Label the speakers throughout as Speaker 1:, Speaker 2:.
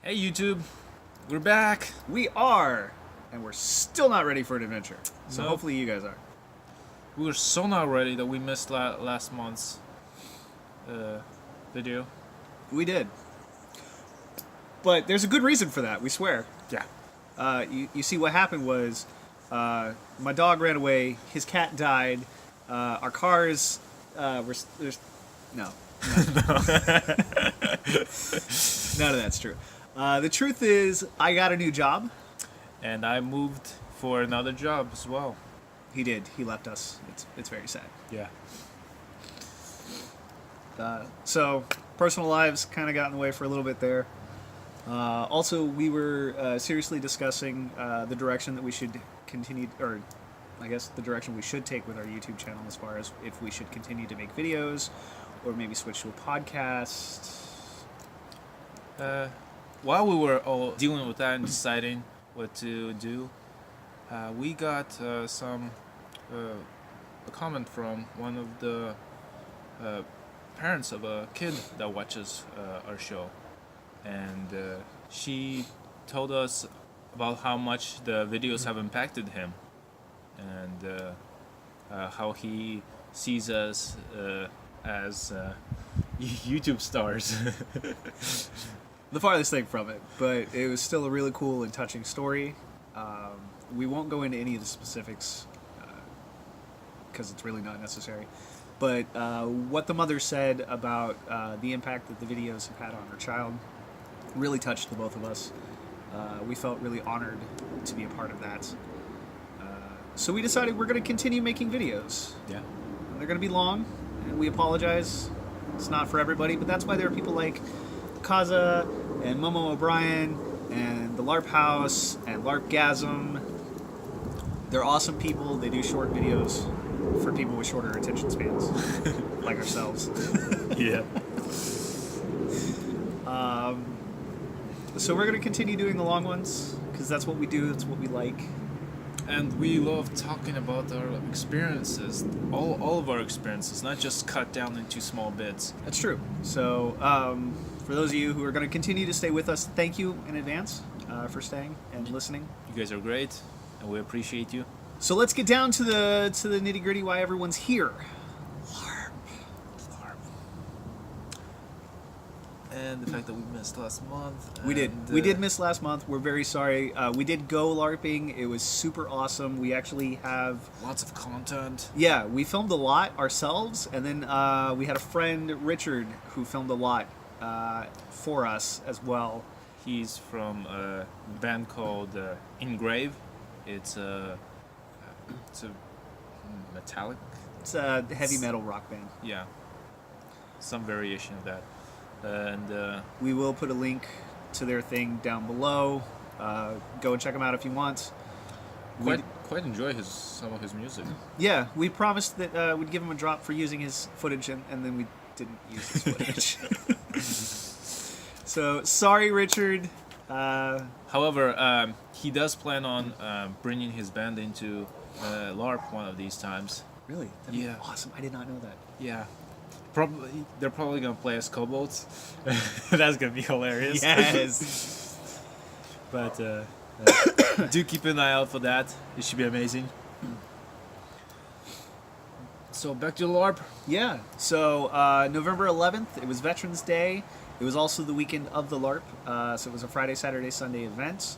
Speaker 1: Hey YouTube, we're back.
Speaker 2: We are, and we're still not ready for an adventure. So
Speaker 1: Nope.
Speaker 2: hopefully you guys are.
Speaker 1: We were so not ready that we missed last month's video.
Speaker 2: We did. But there's a good reason for that, we swear.
Speaker 1: Yeah.
Speaker 2: You see, what happened was my dog ran away, his cat died, our cars were... No. None of that's true. The truth is, I got a new job.
Speaker 1: And I moved for another job as well.
Speaker 2: He did. He left us. It's very sad.
Speaker 1: Yeah.
Speaker 2: So, personal lives kind of got in the way for a little bit there. Also, we were seriously discussing the direction that we should continue, or I guess the direction we should take with our YouTube channel as far as if we should continue to make videos or maybe switch to a podcast.
Speaker 1: While we were all dealing with that and deciding what to do, we got a comment from one of the parents of a kid that watches our show, and she told us about how much the videos have impacted him, and how he sees us as YouTube stars.
Speaker 2: The farthest thing from it, but it was still a really cool and touching story. We won't go into any of the specifics because it's really not necessary. But what the mother said about the impact that the videos have had on her child really touched the both of us. We felt really honored to be a part of that. So we decided we're going to continue making videos.
Speaker 1: Yeah.
Speaker 2: They're going to be long, and we apologize. It's not for everybody, but that's why there are people like Kaza and Momo O'Brien and the Larp House and Larpgasm. They're awesome people. They do short videos for people with shorter attention spans, like ourselves.
Speaker 1: Yeah.
Speaker 2: So we're going to continue doing the long ones because that's what we do. That's what we like.
Speaker 1: And we love talking about our experiences, all of our experiences, not just cut down into small bits.
Speaker 2: That's true. So for those of you who are going to continue to stay with us, thank you in advance for staying and listening.
Speaker 1: You guys are great, and we appreciate you.
Speaker 2: So let's get down to the nitty gritty. Why everyone's here.
Speaker 1: Larp. And the fact that we missed last month.
Speaker 2: We did miss last month. We're very sorry. We did go LARPing. It was super awesome. We actually have
Speaker 1: Lots of content.
Speaker 2: yeah. We filmed a lot ourselves, and then we had a friend Richard who filmed a lot for us as well.
Speaker 1: He's from a band called Engrave. It's a metallic.
Speaker 2: It's a heavy metal rock band.
Speaker 1: Yeah. Some variation of that. And
Speaker 2: We will put a link to their thing down below. Go and check them out if you want.
Speaker 1: quite enjoy some of his music.
Speaker 2: Yeah, we promised that we'd give him a drop for using his footage, and then we didn't use his footage. So, sorry, Richard.
Speaker 1: However, he does plan on bringing his band into LARP one of these times.
Speaker 2: Really? That'd be
Speaker 1: Yeah.
Speaker 2: awesome. I did not know that.
Speaker 1: Yeah. They're probably gonna play as kobolds. That's gonna be hilarious.
Speaker 2: Yes.
Speaker 1: But do keep an eye out for that. It should be amazing. So back to LARP.
Speaker 2: Yeah. So, November 11th, it was Veterans Day. It was also the weekend of the LARP. So it was a Friday, Saturday, Sunday event.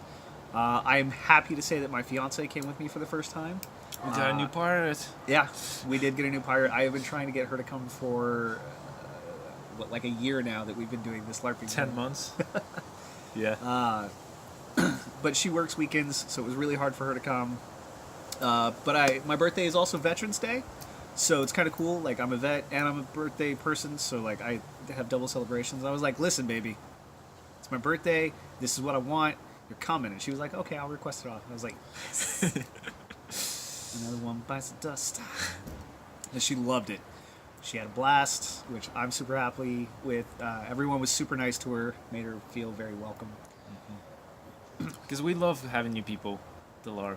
Speaker 2: I'm happy to say that my fiance came with me for the first time.
Speaker 1: We got a new pirate.
Speaker 2: Yeah, we did get a new pirate. I have been trying to get her to come for, like a year now that we've been doing this LARPing.
Speaker 1: 10 months. Yeah.
Speaker 2: But she works weekends, so it was really hard for her to come. But my birthday is also Veterans Day, so it's kind of cool. Like, I'm a vet and I'm a birthday person, so like I have double celebrations. I was like, listen, baby, it's my birthday. This is what I want. You're coming. And she was like, okay, I'll request it off. And I was like, yes. Another one bites the dust. And she loved it. She had a blast, which I'm super happy with. Everyone was super nice to her, made her feel very welcome.
Speaker 1: Because we love having new people to LARP.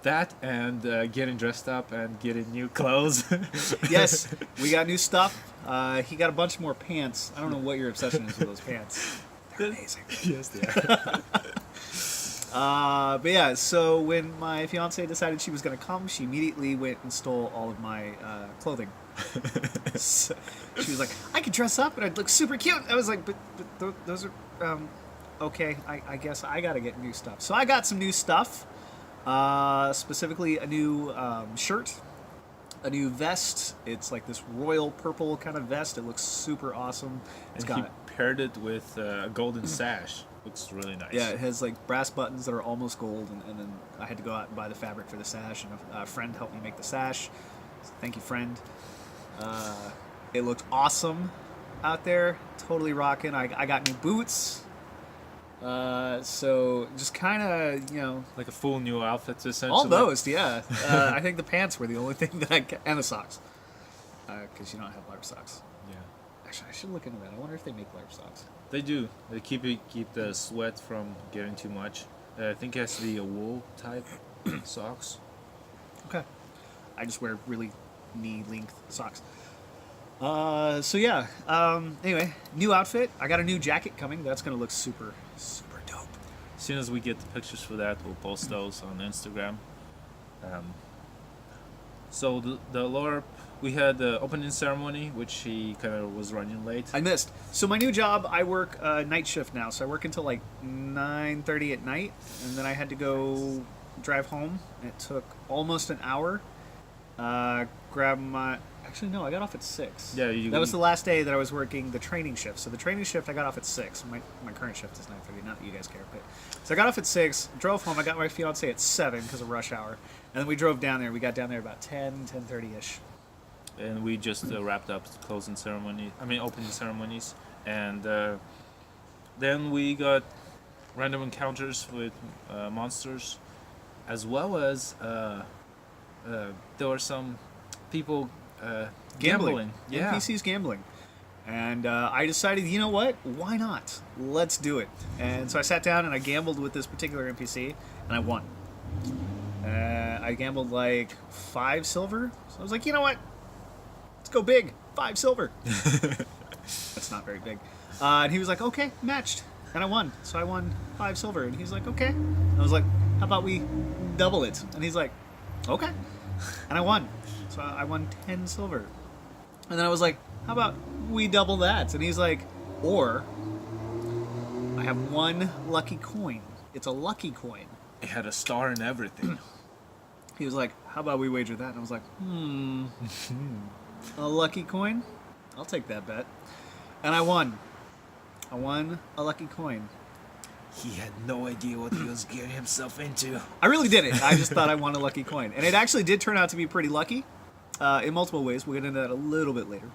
Speaker 1: That and getting dressed up and getting new clothes.
Speaker 2: Yes, we got new stuff. He got a bunch more pants. I don't know what your obsession is with those pants. They're amazing.
Speaker 1: Yes, they are.
Speaker 2: But yeah, so when my fiance decided she was going to come, she immediately went and stole all of my clothing. So she was like, I could dress up and I'd look super cute. I was like, but those are, okay, I guess I got to get new stuff. So I got some new stuff, specifically a new shirt, a new vest. It's like this royal purple kind of vest. It looks super awesome. It's
Speaker 1: And he
Speaker 2: got
Speaker 1: paired it with a golden sash. Looks really nice.
Speaker 2: Yeah, it has like brass buttons that are almost gold, and then I had to go out and buy the fabric for the sash, and a friend helped me make the sash. So thank you, friend. It looked awesome out there, totally rocking. I got new boots, so just kind of, you know,
Speaker 1: Like a full new outfit, essentially.
Speaker 2: almost, yeah. I think the pants were the only thing that and the socks, because you don't have LARP socks.
Speaker 1: Yeah.
Speaker 2: Actually, I should look into that. I wonder if they make LARP socks.
Speaker 1: They do. They keep the sweat from getting too much. I think it has to be a wool type socks.
Speaker 2: Okay. I just wear really knee-length socks. So yeah. Anyway, new outfit. I got a new jacket coming. That's gonna look super, super dope.
Speaker 1: As soon as we get the pictures for that, we'll post those on Instagram. So the LARP, we had the opening ceremony, which he kind of was running late.
Speaker 2: I missed. So my new job, I work night shift now. So I work until like 9:30 at night, and then I had to go drive home. It took almost an hour. Grab my. Actually, no, I got off at 6.
Speaker 1: Yeah,
Speaker 2: that was the last day that I was working the training shift. So the training shift, I got off at 6. My current shift is 9:30. Not that you guys care, but so I got off at 6. Drove home. I got my fiance at 7 because of rush hour, and then we drove down there. We got down there about 10:30 ish.
Speaker 1: And we just wrapped up the opening ceremonies, and then we got random encounters with monsters, as well as there were some people gambling. Yeah.
Speaker 2: NPCs gambling. And I decided, you know what? Why not? Let's do it. And so I sat down and I gambled with this particular NPC, and I won. I gambled like 5 silver. So I was like, you know what? Let's go big. 5 silver. That's not very big. And he was like, okay, matched. And I won. So I won 5 silver. And he's like, okay. And I was like, how about we double it? And he's like, okay. And I won. So I won 10 silver. And then I was like, how about we double that? And he's like, or I have 1 lucky coin. It's a lucky coin.
Speaker 1: It had a star and everything.
Speaker 2: He was like, how about we wager that? And I was like, a lucky coin? I'll take that bet. And I won. I won a lucky coin.
Speaker 1: He had no idea what he was getting himself into.
Speaker 2: I really didn't. I just thought I won a lucky coin. And it actually did turn out to be pretty lucky in multiple ways. We'll get into that a little bit later.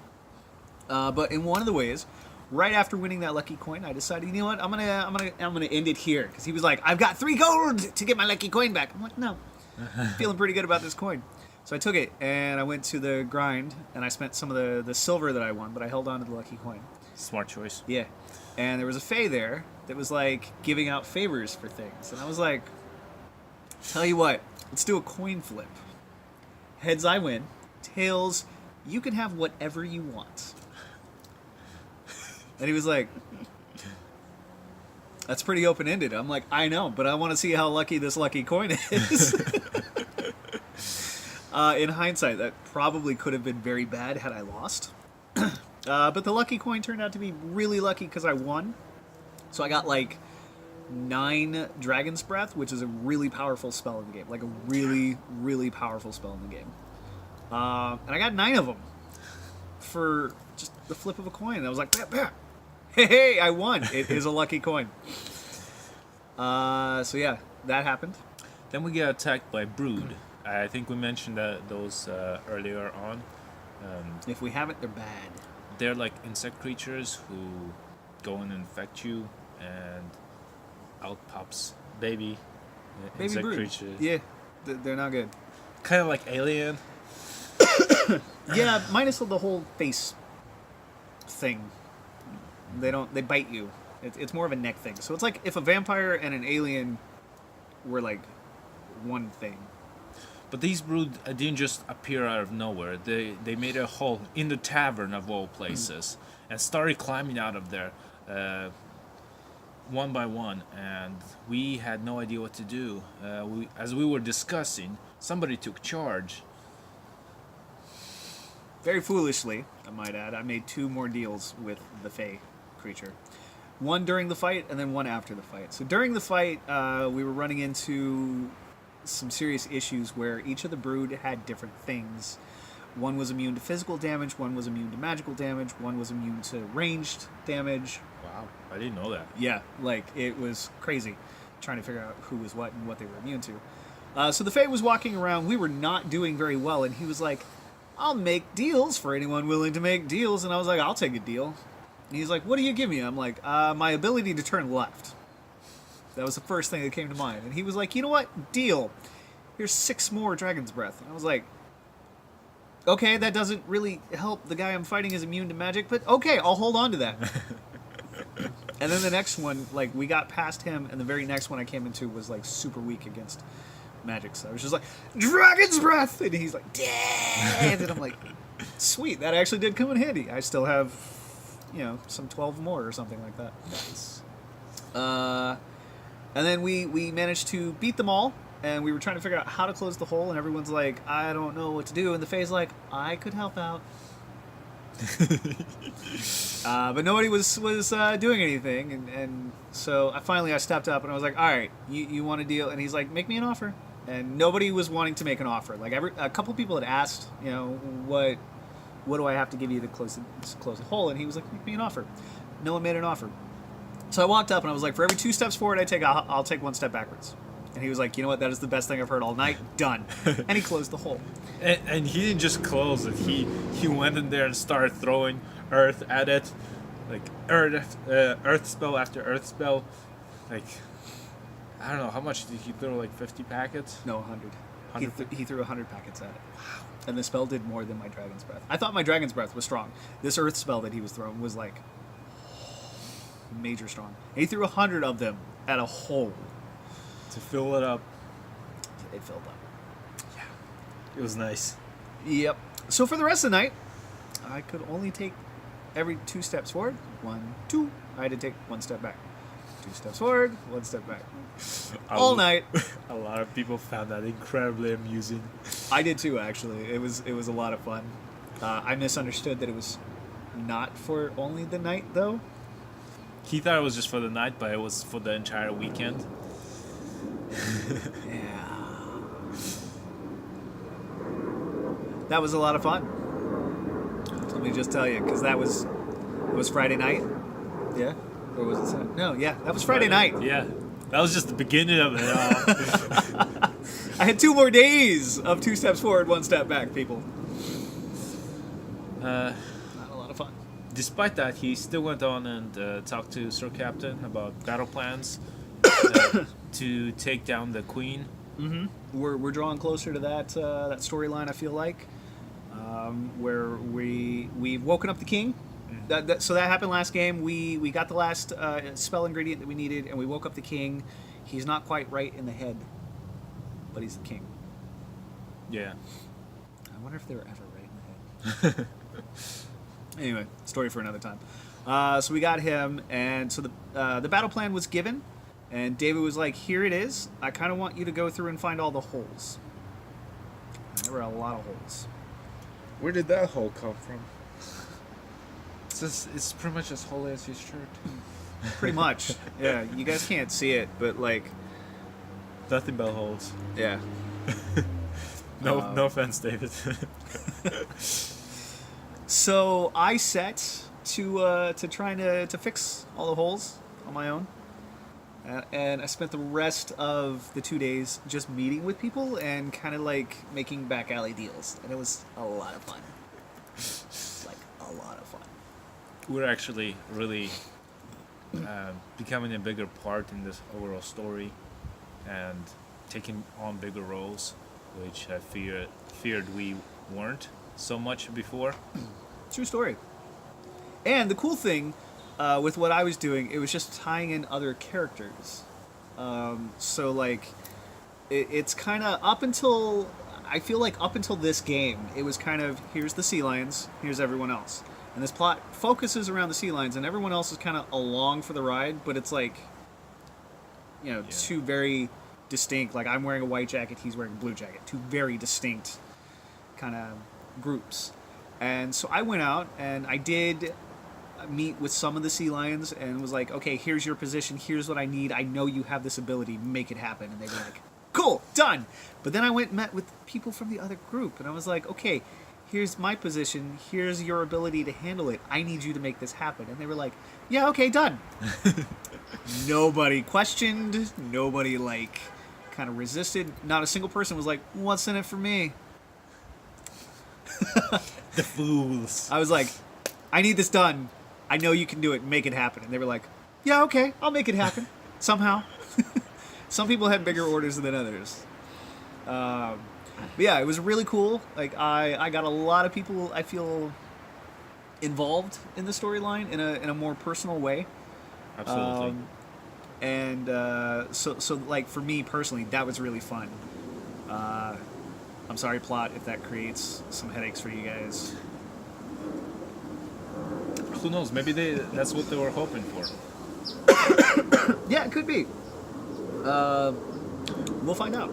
Speaker 2: But in one of the ways, right after winning that lucky coin, I decided, you know what, I'm gonna end it here. Because he was like, I've got 3 gold to get my lucky coin back. I'm like, no. I'm feeling pretty good about this coin. So I took it and I went to the grind and I spent some of the silver that I won, but I held on to the lucky coin.
Speaker 1: Smart choice.
Speaker 2: Yeah. And there was a fae there that was like giving out favors for things. And I was like, tell you what, let's do a coin flip. Heads, I win. Tails, you can have whatever you want. And he was like, that's pretty open-ended. I'm like, I know, but I want to see how lucky this lucky coin is. In hindsight, that probably could have been very bad had I lost. But the lucky coin turned out to be really lucky because I won. So I got like 9 Dragon's Breath, which is a really powerful spell in the game. Like a really, really powerful spell in the game. And I got 9 of them for just the flip of a coin. And I was like, bah, bah. Hey, I won. It is a lucky coin. So yeah, that happened.
Speaker 1: Then we get attacked by Brood. I think we mentioned those earlier on.
Speaker 2: If we haven't, they're bad.
Speaker 1: They're like insect creatures who go and infect you, and out pops baby insect
Speaker 2: Brood.
Speaker 1: creature.
Speaker 2: Yeah, they're not good.
Speaker 1: Kind of like Alien.
Speaker 2: Yeah, minus the whole face thing. They bite you. It's more of a neck thing. So it's like if a vampire and an alien were like one thing.
Speaker 1: But these Brood didn't just appear out of nowhere. They made a hole in the tavern of all places and started climbing out of there. And I think they were like, I don't know, 10 to 15 feet. And they were like, "Hey, hey, I won." It is a lucky coin. Then we get attacked by Brood. I think we mentioned those earlier on. If we haven't, they're bad. They're like insect creatures who go and infect you, and out pops baby insect creature.
Speaker 2: Yeah, my
Speaker 1: one by one, and we had no idea what to do. As we were discussing, somebody took charge.
Speaker 2: Very foolishly, I might add, I made 2 more deals with the Fey creature. One during the fight, and then one after the fight. So during the fight, we were running into some serious issues where each of the brood had different things. One was immune to physical damage, one was immune to magical damage, one was immune to ranged damage.
Speaker 1: Wow, I didn't know that.
Speaker 2: Yeah, like, it was crazy trying to figure out who was what and what they were immune to. So the Fae was walking around, we were not doing very well, and he was like, I'll make deals for anyone willing to make deals, and I was like, I'll take a deal. And he's like, what do you give me? I'm like, my ability to turn left. That was the first thing that came to mind. And he was like, you know what? Deal. Here's 6 more Dragon's Breath. And I was like, okay, that doesn't really help. The guy I'm fighting is immune to magic, but okay, I'll hold on to that. And then the next one, like, we got past him, and the very next one I came into was, like, super weak against magic. So I was just like, Dragon's Breath! And he's like, dead! And I'm like, sweet, that actually did come in handy. I still have, you know, some 12 more or something like that.
Speaker 1: Nice.
Speaker 2: And then we managed to beat them all, and we were trying to figure out how to close the hole, and everyone's like, I don't know what to do. And the Fae's like, I could help out. But nobody was doing anything, and so I stepped up, and I was like, all right, you want a deal? And he's like, make me an offer. And nobody was wanting to make an offer. Like, a couple people had asked, you know, what do I have to give you to close the hole? And he was like, make me an offer. No one made an offer. So I walked up and I was like, for every 2 steps forward I take, I'll take 1 step backwards. And he was like, you know what? That is the best thing I've heard all night. Done. And he closed the hole.
Speaker 1: And he didn't just close it. He went in there and started throwing earth at it, like earth spell after earth spell. Like, I don't know how much did he throw? Like 50 packets?
Speaker 2: No, 100.
Speaker 1: 100?
Speaker 2: He threw 100 packets at it. Wow. And the spell did more than my Dragon's Breath. I thought my Dragon's Breath was strong. This earth spell that he was throwing was like major strong. And he threw 100 of them at a hole.
Speaker 1: To fill it up.
Speaker 2: It filled up.
Speaker 1: Yeah. It was nice.
Speaker 2: Yep. So for the rest of the night, I could only take every 2 steps forward. 1, 2. I had to take 1 step back. 2 steps forward, 1 step back. All night.
Speaker 1: A lot of people found that incredibly amusing.
Speaker 2: I did too, actually. It was a lot of fun. I misunderstood that it was not for only the night, though.
Speaker 1: He thought it was just for the night, but it was for the entire weekend.
Speaker 2: Yeah. That was a lot of fun. Let me just tell you, because it was Friday night. Yeah? Or was it Saturday? No, yeah, that was Friday night.
Speaker 1: Yeah. That was just the beginning of it all.
Speaker 2: I had 2 more days of 2 steps forward, 1 step back, people. Not a lot of fun.
Speaker 1: Despite that, he still went on and talked to Sir Captain about battle plans to take down the Queen.
Speaker 2: Mm-hmm. We're drawing closer to that storyline, I feel like, where we've woken up the king. So that happened last game. We got the last spell ingredient that we needed, and we woke up the king. He's not quite right in the head, but he's the king.
Speaker 1: Yeah.
Speaker 2: I wonder if they were ever right in the head. Anyway, story for another time. So we got him, and so the battle plan was given, and David was like, here it is. I kind of want you to go through and find all the holes. And there were a lot of holes.
Speaker 1: Where did that hole come from? It's pretty much as holy as his shirt.
Speaker 2: Pretty much. Yeah, you guys can't see it, but like...
Speaker 1: Nothing but holes.
Speaker 2: Yeah.
Speaker 1: No offense, David.
Speaker 2: So I set to trying to fix all the holes on my own. And I spent the rest of the 2 days just meeting with people and kind of like making back alley deals. And it was a lot of fun. Like, a lot of fun.
Speaker 1: We're actually really becoming a bigger part in this overall story and taking on bigger roles, which I feared we weren't so much before.
Speaker 2: True story. And the cool thing with what I was doing, it was just tying in other characters. So like, it's kind of up until this game, it was kind of, here's the sea lions, here's everyone else. And this plot focuses around the sea lions, and everyone else is kind of along for the ride, but it's like, two very distinct. Like I'm wearing a white jacket, he's wearing a blue jacket. Two very distinct kind of groups. And so I went out and I did meet with some of the sea lions and was like, okay, here's your position, here's what I need, I know you have this ability, make it happen. And they were like, cool, done. But then I went and met with people from the other group and I was like, okay, here's my position, here's your ability to handle it, I need you to make this happen. And they were like, yeah, okay, done. Nobody questioned, nobody like kind of resisted, not a single person was like, what's in it for me?
Speaker 1: The fools.
Speaker 2: I was like, I need this done. I know you can do it. Make it happen. And they were like, yeah, okay, I'll make it happen. Somehow. Some people had bigger orders than others. But yeah, it was really cool. Like, I got a lot of people, I feel, involved in the storyline in a more personal way.
Speaker 1: Absolutely.
Speaker 2: So like, for me personally, that was really fun. I'm sorry, plot, if that creates some headaches for you guys.
Speaker 1: Who knows? Maybe that's what they were hoping for.
Speaker 2: Yeah, it could be. We'll find out.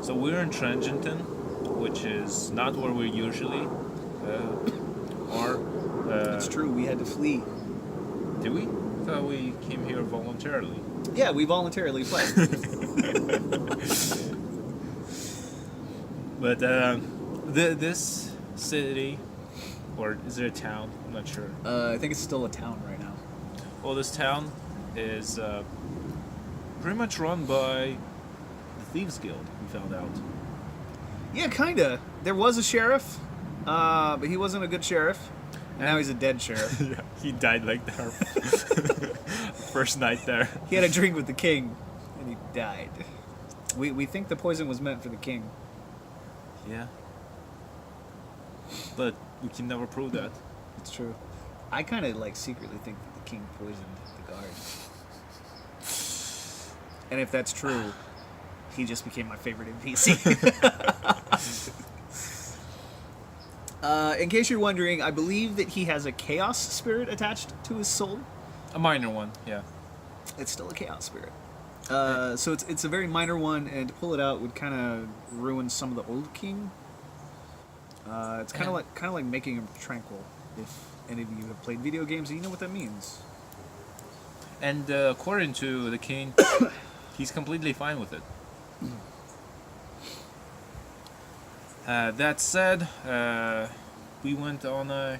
Speaker 1: So we're in Trengenton, which is not where we usually are.
Speaker 2: It's true, we had to flee.
Speaker 1: Did we? I thought we came here voluntarily.
Speaker 2: Yeah, we voluntarily fled.
Speaker 1: But this city, or is it a town? I'm not sure.
Speaker 2: I think it's still a town right now.
Speaker 1: Well, this town is pretty much run by the Thieves Guild, we found out.
Speaker 2: Yeah, kinda. There was a sheriff, but he wasn't a good sheriff. Now he's a dead sheriff.
Speaker 1: Yeah, he died like our first night there.
Speaker 2: He had a drink with the king, and he died. We think the poison was meant for the king.
Speaker 1: Yeah. But we can never prove that.
Speaker 2: It's true. I kind of like secretly think that the king poisoned the guard. And if that's true, he just became my favorite NPC. In case you're wondering, I believe that he has a chaos spirit attached to his soul.
Speaker 1: A minor one, yeah.
Speaker 2: It's still a chaos spirit. So it's a very minor one, and to pull it out would kind of ruin some of the old king. It's kind of like making him tranquil. If any of you have played video games, you know what that means.
Speaker 1: And according to the king, he's completely fine with it. That said, we went on a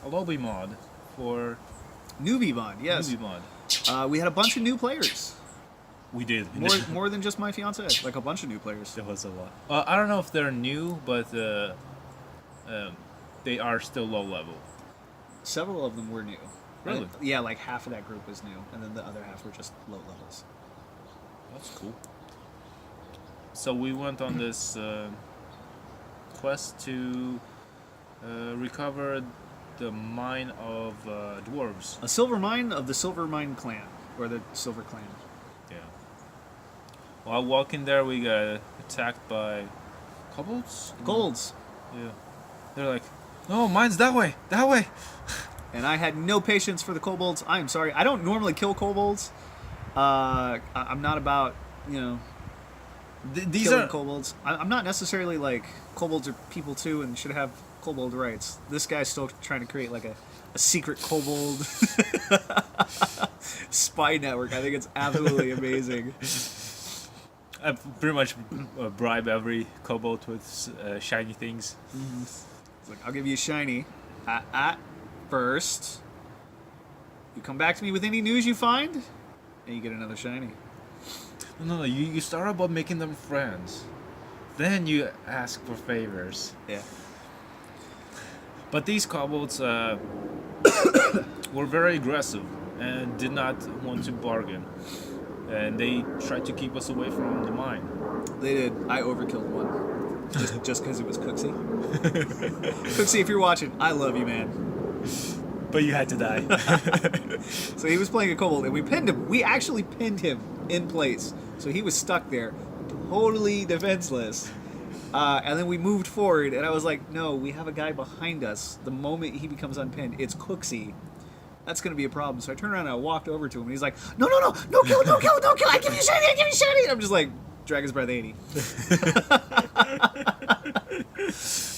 Speaker 1: lobby mod for
Speaker 2: Newbie mod, yes.
Speaker 1: Newbie mod.
Speaker 2: We had a bunch of new players.
Speaker 1: We did.
Speaker 2: More than just my fiance. Like a bunch of new players.
Speaker 1: There was a lot. I don't know if they're new, but they are still low level.
Speaker 2: Several of them were new.
Speaker 1: Really?
Speaker 2: Yeah, like half of that group was new, and then the other half were just low levels.
Speaker 1: That's cool. So we went on this quest to recover the mine of dwarves.
Speaker 2: A silver mine of the Silver Mine clan, or the Silver Clan.
Speaker 1: Yeah. While walking there, we got attacked by kobolds.
Speaker 2: Golds.
Speaker 1: Yeah. They're like, no, mine's that way, that way.
Speaker 2: And I had no patience for the kobolds. I am sorry. I don't normally kill kobolds. I'm not about,
Speaker 1: These
Speaker 2: killing
Speaker 1: are
Speaker 2: kobolds. I'm not necessarily like kobolds are people too and should have kobold rights. This guy's still trying to create like a secret kobold spy network. I think it's absolutely amazing.
Speaker 1: I pretty much bribe every kobold with shiny things.
Speaker 2: Mm-hmm. It's like, I'll give you a shiny. First, you come back to me with any news you find, and you get another shiny.
Speaker 1: No, you start out by making them friends. Then you ask for favors.
Speaker 2: Yeah.
Speaker 1: But these kobolds were very aggressive and did not want to bargain. And they tried to keep us away from the mine.
Speaker 2: They did. I overkilled one. Just because it was Cooksey. Cooksey, if you're watching, I love you, man.
Speaker 1: But you had to die.
Speaker 2: So he was playing a kobold, and we pinned him. We actually pinned him in place. So he was stuck there, totally defenseless. And then we moved forward, and I was like, no, we have a guy behind us. The moment he becomes unpinned, it's Cooksey. that's going to be a problem. So I turned around and I walked over to him, and he's like, no kill, I give you shady. And I'm just like, Dragon's Breath 80.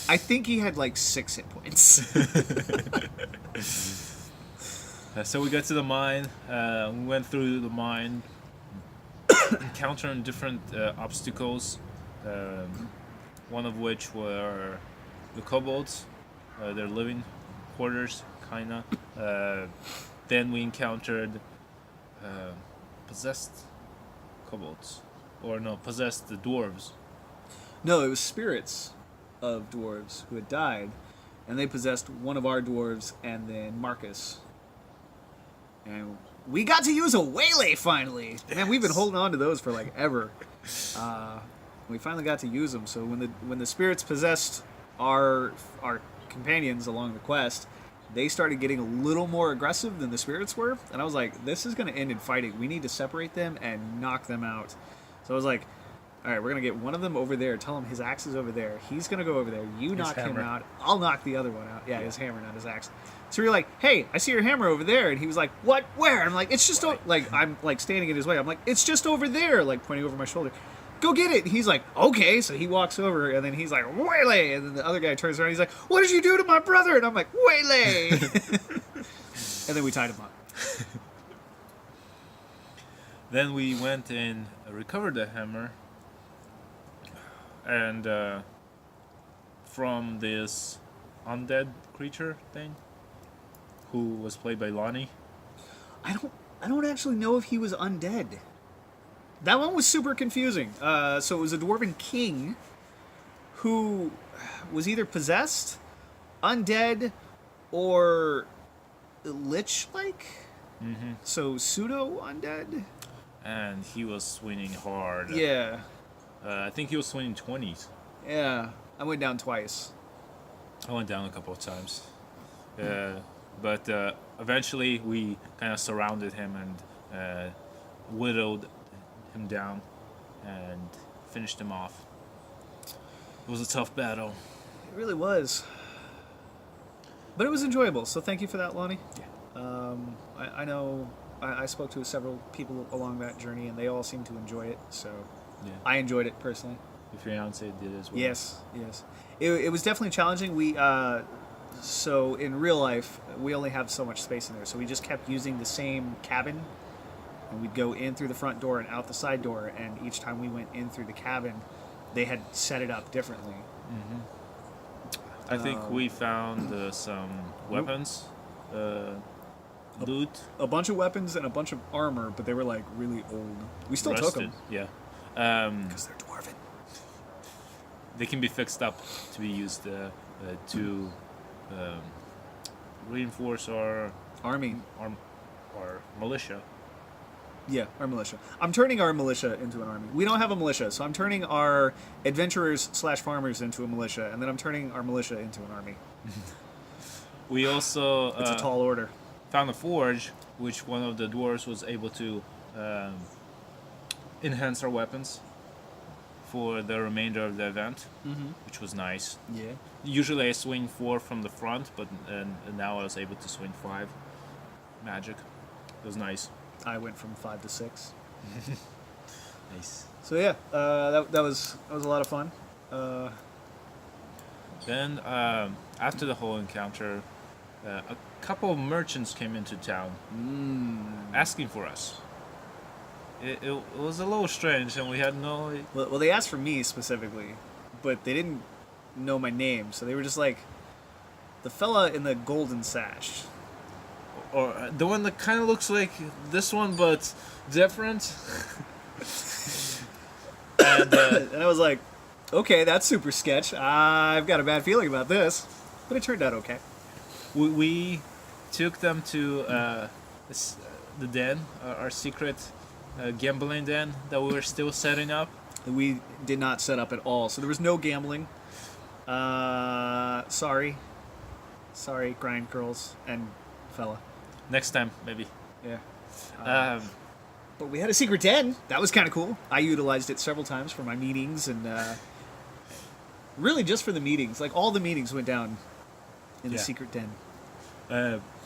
Speaker 2: I think he had like 6 hit points.
Speaker 1: So we got to the mine. We went through the mine, encountering different obstacles. One of which were the kobolds, their living quarters, kinda. Then we encountered possessed kobolds, or no, possessed the dwarves.
Speaker 2: No, it was spirits of dwarves who had died, and they possessed one of our dwarves and then Marcus. And we got to use a waylay finally. Yes. Man, we've been holding on to those for like ever. We finally got to use them. So when the spirits possessed our companions along the quest, they started getting a little more aggressive than the spirits were. And I was like, this is going to end in fighting. We need to separate them and knock them out. So I was like, all right, we're going to get one of them over there. Tell him his axe is over there. He's going to go over there. You knock him out. I'll knock the other one out. Yeah, his hammer, not his axe. So we were like, hey, I see your hammer over there. And he was like, what? Where? I'm like, it's just, I'm like standing in his way. I'm like, it's just over there, like pointing over my shoulder. Go get it. And he's like, okay. So he walks over, and then he's like, waylay. And then the other guy turns around. He's like, what did you do to my brother? And I'm like, waylay. And then we tied him up.
Speaker 1: Then we went and recovered the hammer. And from this undead creature thing, who was played by Lonnie.
Speaker 2: I don't actually know if he was undead. That one was super confusing. So it was a dwarven king who was either possessed, undead, or lich-like.
Speaker 1: Mm-hmm.
Speaker 2: So pseudo-undead.
Speaker 1: And he was swinging hard.
Speaker 2: Yeah.
Speaker 1: I think he was swinging 20s.
Speaker 2: Yeah. I went down twice.
Speaker 1: I went down a couple of times. But eventually we kind of surrounded him and whittled him down and finished him off. It was a tough battle.
Speaker 2: It really was. But it was enjoyable, so thank you for that, Lonnie.
Speaker 1: Yeah.
Speaker 2: I know I spoke to several people along that journey, and they all seemed to enjoy it, so yeah. I enjoyed it personally.
Speaker 1: Your fiance did as well.
Speaker 2: Yes. It was definitely challenging. So in real life, we only have so much space in there, so we just kept using the same cabin, and we'd go in through the front door and out the side door, and each time we went in through the cabin, they had set it up differently.
Speaker 1: Mm-hmm. I think we found some weapons, loot.
Speaker 2: A bunch of weapons and a bunch of armor, but they were like really old. We still took them.
Speaker 1: Yeah.
Speaker 2: Because they're dwarven.
Speaker 1: They can be fixed up to be used to reinforce our
Speaker 2: army,
Speaker 1: our militia.
Speaker 2: Yeah, our militia. I'm turning our militia into an army. We don't have a militia, so I'm turning our adventurers/farmers into a militia, and then I'm turning our militia into an army.
Speaker 1: We also
Speaker 2: it's a tall order.
Speaker 1: Found a forge, which one of the dwarves was able to enhance our weapons for the remainder of the event, which was nice.
Speaker 2: Yeah.
Speaker 1: Usually I swing 4 from the front, but now I was able to swing 5. Magic. It was nice.
Speaker 2: I went from 5 to 6.
Speaker 1: Nice.
Speaker 2: So yeah, that was a lot of fun.
Speaker 1: Then after the whole encounter, a couple of merchants came into town asking for us. It was a little strange, and we had no...
Speaker 2: Well, they asked for me specifically, but they didn't know my name, so they were just like, the fella in the golden sash.
Speaker 1: Or the one that kind of looks like this one, but different.
Speaker 2: And I was like, okay, that's super sketch. I've got a bad feeling about this. But it turned out okay.
Speaker 1: We took them to the den, our secret gambling den that we were still setting up.
Speaker 2: We did not set up at all, so there was no gambling. Sorry, grind girls and fella.
Speaker 1: Next time, maybe.
Speaker 2: Yeah. But we had a secret den. That was kind of cool. I utilized it several times for my meetings, and really just for the meetings. Like, all the meetings went down in the secret den.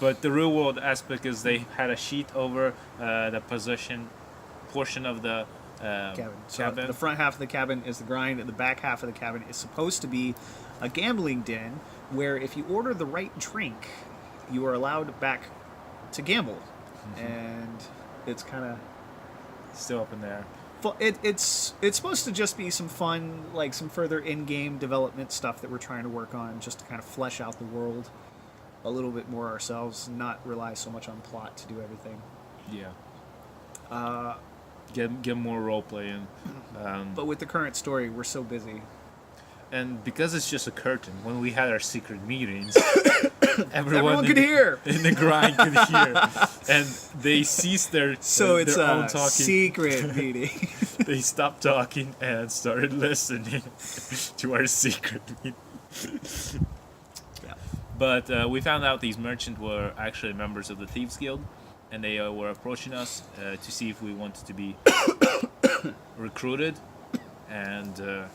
Speaker 1: But the real world aspect is they had a sheet over the portion of the
Speaker 2: Cabin. So
Speaker 1: cabin.
Speaker 2: the front half of the cabin is the grind, and the back half of the cabin is supposed to be a gambling den where if you order the right drink, you are allowed back to gamble. And it's kind of
Speaker 1: Still up in there.
Speaker 2: it's supposed to just be some fun, like some further in-game development stuff that we're trying to work on, just to kind of flesh out the world a little bit more ourselves, not rely so much on plot to do everything.
Speaker 1: Yeah. Get more role playing.
Speaker 2: But with the current story, we're so busy.
Speaker 1: And because it's just a curtain, when we had our secret meetings,
Speaker 2: Everyone could hear.
Speaker 1: in the grind could hear, and they ceased their
Speaker 2: So it's
Speaker 1: their own
Speaker 2: a
Speaker 1: talking.
Speaker 2: secret meeting.
Speaker 1: They stopped talking and started listening to our secret meeting.
Speaker 2: Yeah.
Speaker 1: But we found out these merchants were actually members of the Thieves Guild, and they were approaching us to see if we wanted to be recruited, and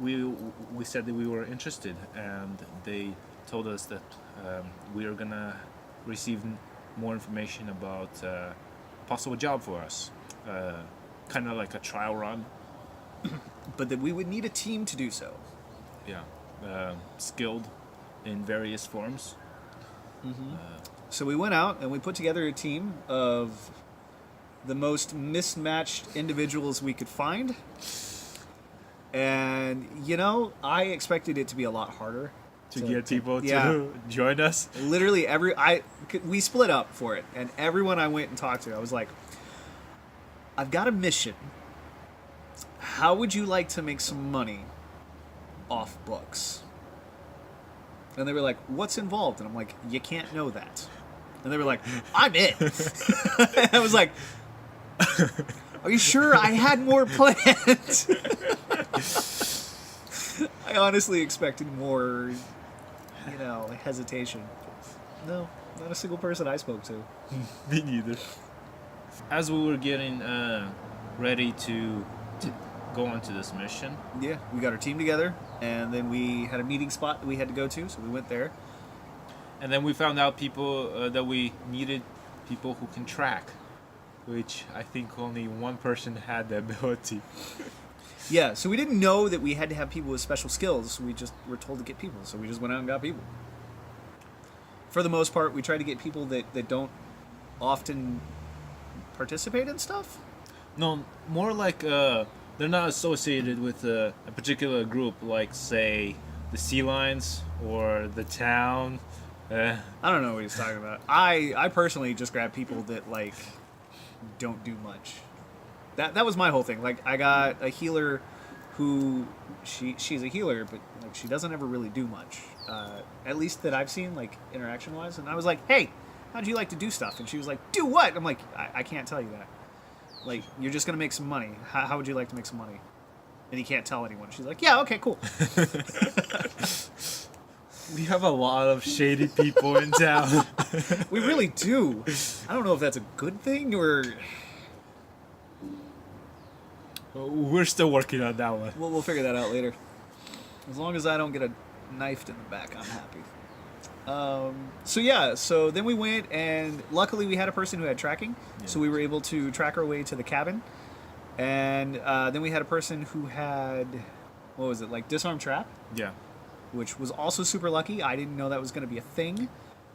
Speaker 1: we said that we were interested, and they told us that we are gonna receive more information about possible job for us, kind of like a trial run.
Speaker 2: But that we would need a team to do so.
Speaker 1: Yeah, skilled in various forms.
Speaker 2: So we went out and we put together a team of the most mismatched individuals we could find. And, you know, I expected it to be a lot harder.
Speaker 1: To get people
Speaker 2: yeah.
Speaker 1: to join us.
Speaker 2: Literally we split up for it. And everyone I went and talked to, I was like, I've got a mission. How would you like to make some money off books? And they were like, what's involved? And I'm like, you can't know that. And they were like, I'm in. I was like, are you sure? I had more planned. I honestly expected more, you know, hesitation. No, not a single person I spoke to.
Speaker 1: Me neither. As we were getting ready to go on to this mission,
Speaker 2: Yeah, we got our team together, and then we had a meeting spot that we had to go to, so we went there.
Speaker 1: and then we found out people that we needed people who can track, which I think only one person had the ability.
Speaker 2: Yeah, so we didn't know that we had to have people with special skills. We just were told to get people, so we just went out and got people. For the most part, we try to get people that don't often participate in stuff.
Speaker 1: No, more like they're not associated with a particular group, like say the sea lions or the town.
Speaker 2: I don't know what he's talking about. I personally just grab people that like don't do much. That was my whole thing. Like I got a healer who she's a healer, but like she doesn't ever really do much. At least that I've seen, like interaction wise. And I was like, hey, how'd you like to do stuff? And she was like, do what? I'm like, I can't tell you that. Like, you're just gonna make some money. How would you like to make some money? And you can't tell anyone. She's like, yeah, okay, cool.
Speaker 1: We have a lot of shady people in town.
Speaker 2: We really do. I don't know if that's a good thing or
Speaker 1: We're still working on that one.
Speaker 2: we'll figure that out later. As long as I don't get knifed in the back, I'm happy. So then we went, and luckily we had a person who had tracking, so we were able to track our way to the cabin. And then we had a person who had, what was it, like disarm trap,
Speaker 1: Yeah.
Speaker 2: which was also super lucky. I didn't know that was going to be a thing.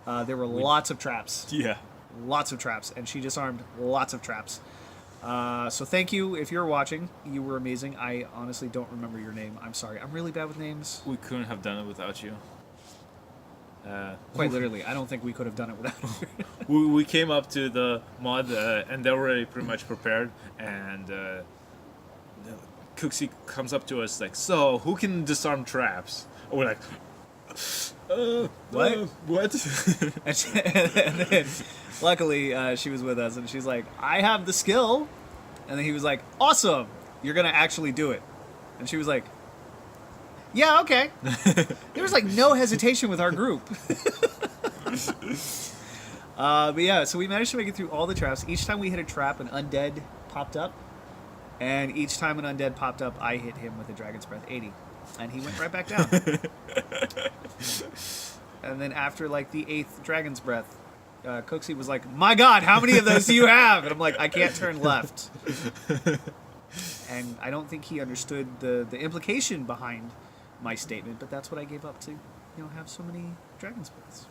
Speaker 2: There were lots of traps.
Speaker 1: Yeah.
Speaker 2: Lots of traps, and she disarmed lots of traps. So thank you if you're watching. You were amazing. I honestly don't remember your name. I'm sorry. I'm really bad with names.
Speaker 1: We couldn't have done it without you.
Speaker 2: Quite literally. I don't think we could have done it without you.
Speaker 1: We came up to the mod and they were already pretty much prepared, and Cooksy comes up to us like, so who can disarm traps? And we're like,
Speaker 2: What?
Speaker 1: What?
Speaker 2: And then, luckily, she was with us, and she's like, I have the skill. And then he was like, awesome, you're going to actually do it. And she was like, yeah, okay. There was like no hesitation with our group. But yeah, so we managed to make it through all the traps. Each time we hit a trap, an undead popped up. And each time an undead popped up, I hit him with a Dragon's Breath 80. And he went right back down. And then after like the 8th dragon's breath, Cooksey was like, "My God, how many of those do you have?" And I'm like, "I can't turn left." And I don't think he understood the implication behind my statement, but that's what I gave up to, have so many dragon's breaths.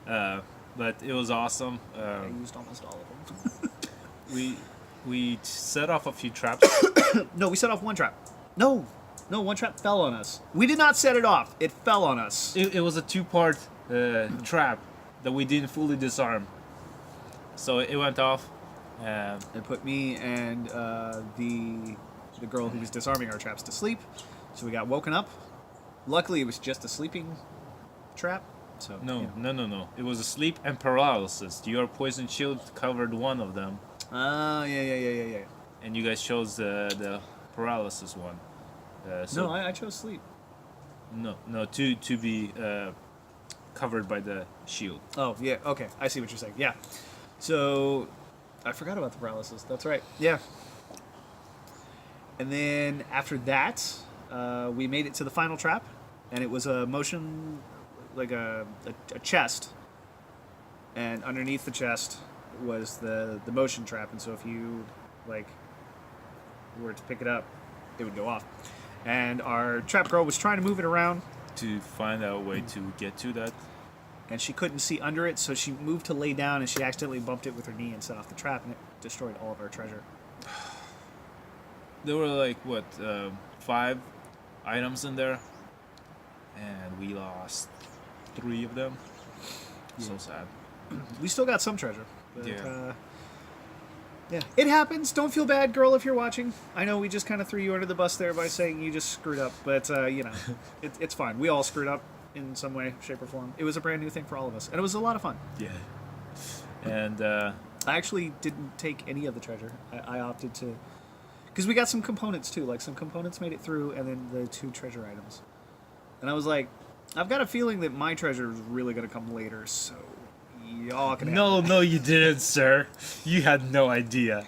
Speaker 1: Yeah. But it was awesome.
Speaker 2: I used almost all of them.
Speaker 1: we set off a few traps.
Speaker 2: No, we set off one trap. No, one trap fell on us. We did not set it off. It fell on us.
Speaker 1: It was a 2-part trap that we didn't fully disarm. So it went off.
Speaker 2: It put me and the girl who was disarming our traps to sleep. So we got woken up. Luckily, it was just a sleeping trap. So
Speaker 1: No. It was a sleep and paralysis. Your poison shield covered one of them.
Speaker 2: Yeah.
Speaker 1: And you guys chose the paralysis one.
Speaker 2: No, I chose sleep.
Speaker 1: No, to be covered by the shield.
Speaker 2: Oh, yeah, okay. I see what you're saying. Yeah. So, I forgot about the paralysis. That's right. Yeah. And then after that, we made it to the final trap, and it was a motion, like a chest. And underneath the chest was the motion trap, and so if you, were to pick it up, it would go off. And our trap girl was trying to move it around
Speaker 1: to find out a way to get to that.
Speaker 2: And she couldn't see under it, so she moved to lay down, and she accidentally bumped it with her knee and set off the trap, and it destroyed all of our treasure.
Speaker 1: There were 5 items in there, and we lost 3 of them.
Speaker 2: Yeah.
Speaker 1: So sad.
Speaker 2: We still got some treasure. But,
Speaker 1: Yeah.
Speaker 2: Yeah, it happens. Don't feel bad, girl, if you're watching. I know we just kind of threw you under the bus there by saying you just screwed up, but, it's fine. We all screwed up in some way, shape, or form. It was a brand new thing for all of us, and it was a lot of fun.
Speaker 1: Yeah. And
Speaker 2: I actually didn't take any of the treasure. I opted to... Because we got some components, too. Some components made it through, and then the 2 treasure items. And I was like, I've got a feeling that my treasure is really going to come later, so... Y'all can have
Speaker 1: No, you didn't, sir. You had no idea.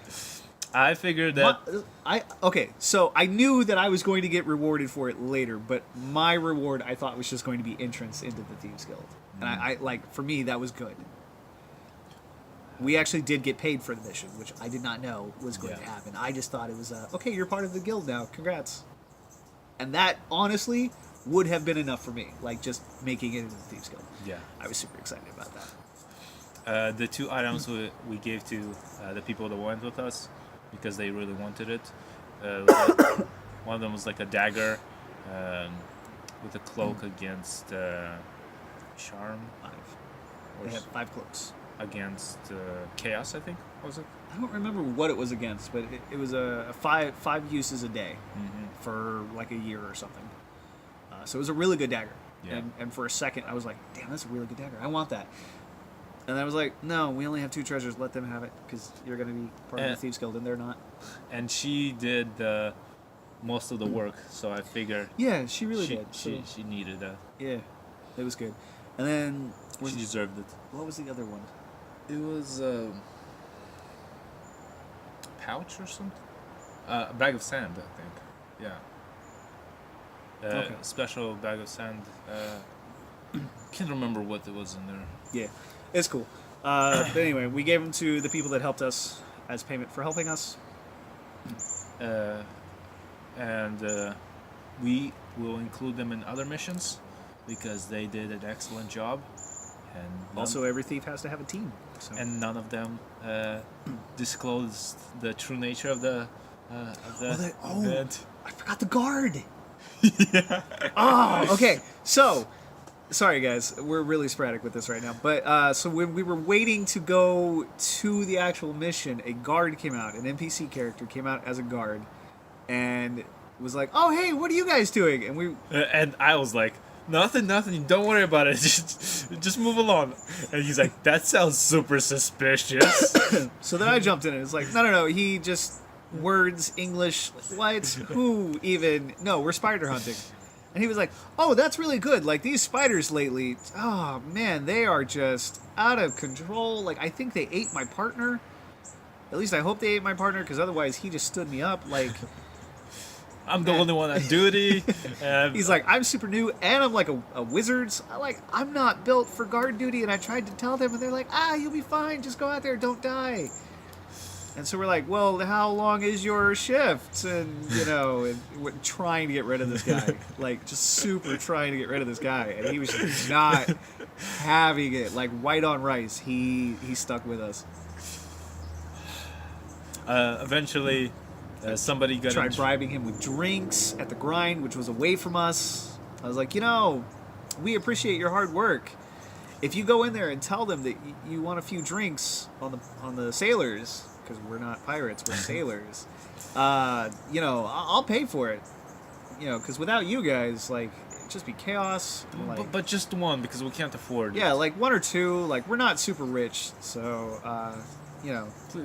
Speaker 1: I figured that...
Speaker 2: Okay, so I knew that I was going to get rewarded for it later, but my reward I thought was just going to be entrance into the Thieves Guild. And I for me, that was good. We actually did get paid for the mission, which I did not know was going to happen. I just thought it was, okay, you're part of the guild now, congrats. And that, honestly, would have been enough for me, just making it into the Thieves Guild.
Speaker 1: Yeah.
Speaker 2: I was super excited about that.
Speaker 1: The 2 items we gave to the people that went with us because they really wanted it. One of them was a dagger with a cloak against charm.
Speaker 2: 5. They had 5 cloaks.
Speaker 1: Against chaos, I think, was it?
Speaker 2: I don't remember what it was against, but it was a 5 uses a day for a year or something. So it was a really good dagger.
Speaker 1: Yeah.
Speaker 2: And for a second, I was like, damn, that's a really good dagger. I want that. And I was like, no, we only have 2 treasures. Let them have it, because you're going to be part of the Thieves Guild, and they're not.
Speaker 1: And she did most of the work, so I figured...
Speaker 2: Yeah, she really did.
Speaker 1: She needed that.
Speaker 2: Yeah, it was good. And then...
Speaker 1: She deserved it.
Speaker 2: What was the other one?
Speaker 1: It was a pouch or something? A bag of sand, I think. Yeah.
Speaker 2: Okay.
Speaker 1: A special bag of sand. Can't remember what it was in there.
Speaker 2: Yeah. It's cool. But anyway, we gave them to the people that helped us as payment for helping us.
Speaker 1: And we will include them in other missions because they did an excellent job. And
Speaker 2: also, every thief has to have a team. So.
Speaker 1: And none of them disclosed the true nature of the event.
Speaker 2: I forgot the guard. Yeah. Oh, okay. So... Sorry, guys. We're really sporadic with this right now. But, so when we were waiting to go to the actual mission, a guard came out. An NPC character came out as a guard. And was like, oh, hey, what are you guys doing? And we...
Speaker 1: And I was like, nothing. Don't worry about it. Just move along. And he's like, that sounds super suspicious.
Speaker 2: So then I jumped in and it's like, no. He just... Words, English, what? Who even... No, we're spider hunting. And he was like, oh, that's really good. These spiders lately, oh, man, they are just out of control. I think they ate my partner. At least I hope they ate my partner, because otherwise he just stood me up.
Speaker 1: I'm the only one on duty. And
Speaker 2: He's like, I'm super new, and I'm like a wizard. So I'm not built for guard duty, and I tried to tell them, and they're like, you'll be fine. Just go out there, don't die. And so we're like, well, how long is your shift? And, and we're trying to get rid of this guy. Like, just super trying to get rid of this guy. And he was just not having it. Like, white on rice. He stuck with us.
Speaker 1: Eventually, somebody got
Speaker 2: Tried bribing him with drinks at the grind, which was away from us. I was like, we appreciate your hard work. If you go in there and tell them that you want a few drinks on the sailors, because we're not pirates, we're sailors, I'll pay for it. Because without you guys, like, it'd just be chaos. And, like,
Speaker 1: but just one, because we can't afford it.
Speaker 2: Yeah, like one or two. Like, we're not super rich, so,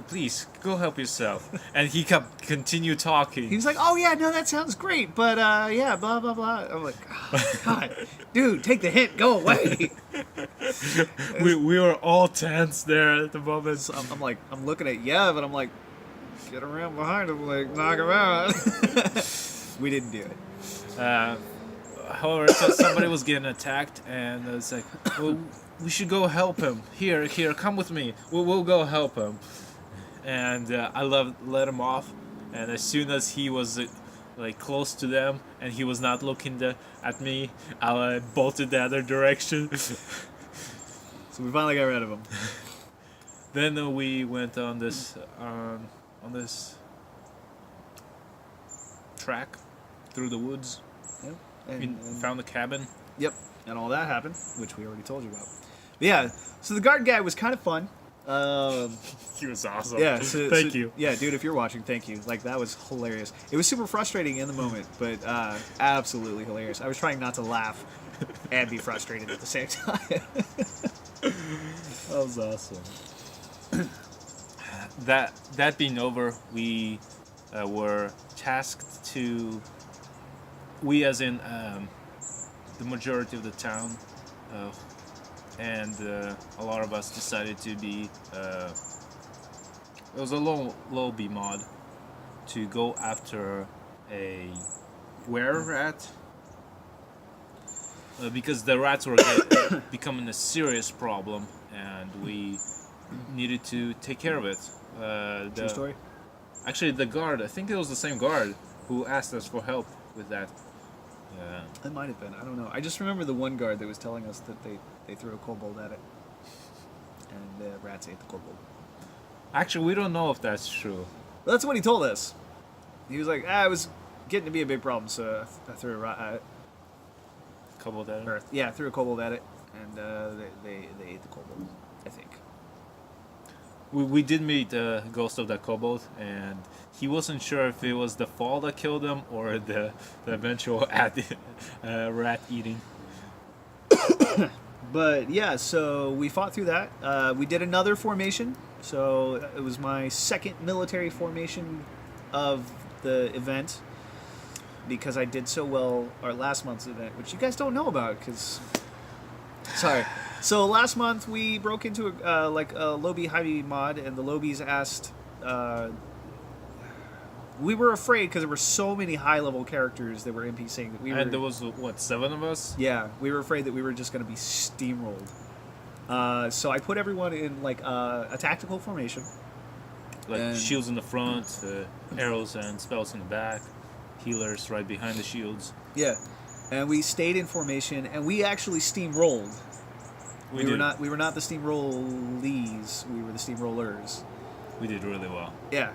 Speaker 1: Please, go help yourself. And he continue talking.
Speaker 2: He was like, oh, yeah, no, that sounds great, but, yeah, blah, blah, blah. I'm like, oh, God, dude, take the hint, go away.
Speaker 1: we were all tense there at the moment.
Speaker 2: So I'm looking at Yev, and I'm like, get around behind him, like, knock him out. We didn't do it.
Speaker 1: However, somebody was getting attacked, and it's like, well, we should go help him. Here, come with me. We'll go help him. And I let him off. And as soon as he was like close to them, and he was not looking at me, I bolted the other direction.
Speaker 2: So we finally got rid of him.
Speaker 1: Then we went on this track through the woods.
Speaker 2: Yep.
Speaker 1: We found a cabin.
Speaker 2: Yep. And all that happened, which we already told you about. But yeah, so the guard guy was kind of fun.
Speaker 1: He was awesome.
Speaker 2: Yeah,
Speaker 1: thank you.
Speaker 2: Yeah, dude, if you're watching, thank you. Like, that was hilarious. It was super frustrating in the moment, but absolutely hilarious. I was trying not to laugh and be frustrated at the same time.
Speaker 1: That was awesome. That being over, we were tasked to. We, as in the majority of the town, and a lot of us decided to be. It was a low B mod to go after a were-rat. Because the rats were becoming a serious problem, and we needed to take care of it.
Speaker 2: True story?
Speaker 1: Actually, the guard, I think it was the same guard who asked us for help with that.
Speaker 2: It might have been. I don't know. I just remember the one guard that was telling us that they threw a kobold at it, and the rats ate the kobold.
Speaker 1: Actually, we don't know if that's true.
Speaker 2: Well, that's what he told us. He was like, it was getting to be a big problem, so I threw a rat at it.
Speaker 1: Kobold at it?
Speaker 2: Or, yeah, threw a kobold at it, and they ate the kobold, I think.
Speaker 1: We did meet the ghost of the kobold, and he wasn't sure if it was the fall that killed him or the eventual rat eating.
Speaker 2: But yeah, so we fought through that. We did another formation. So it was my second military formation of the event, because I did so well our last month's event, which you guys don't know about, because... Sorry. So last month we broke into a lobby hobby mod, and the lobbies asked... we were afraid because there were so many high-level characters that were NPCing that we were...
Speaker 1: And there was, 7 of us?
Speaker 2: Yeah, we were afraid that we were just going to be steamrolled. So I put everyone in, like, a tactical formation.
Speaker 1: Like, shields in the front, arrows and spells in the back, healers right behind the shields.
Speaker 2: Yeah, and we stayed in formation, and we actually steamrolled. We were not the steamrollees, we were the steamrollers.
Speaker 1: We did really well.
Speaker 2: Yeah.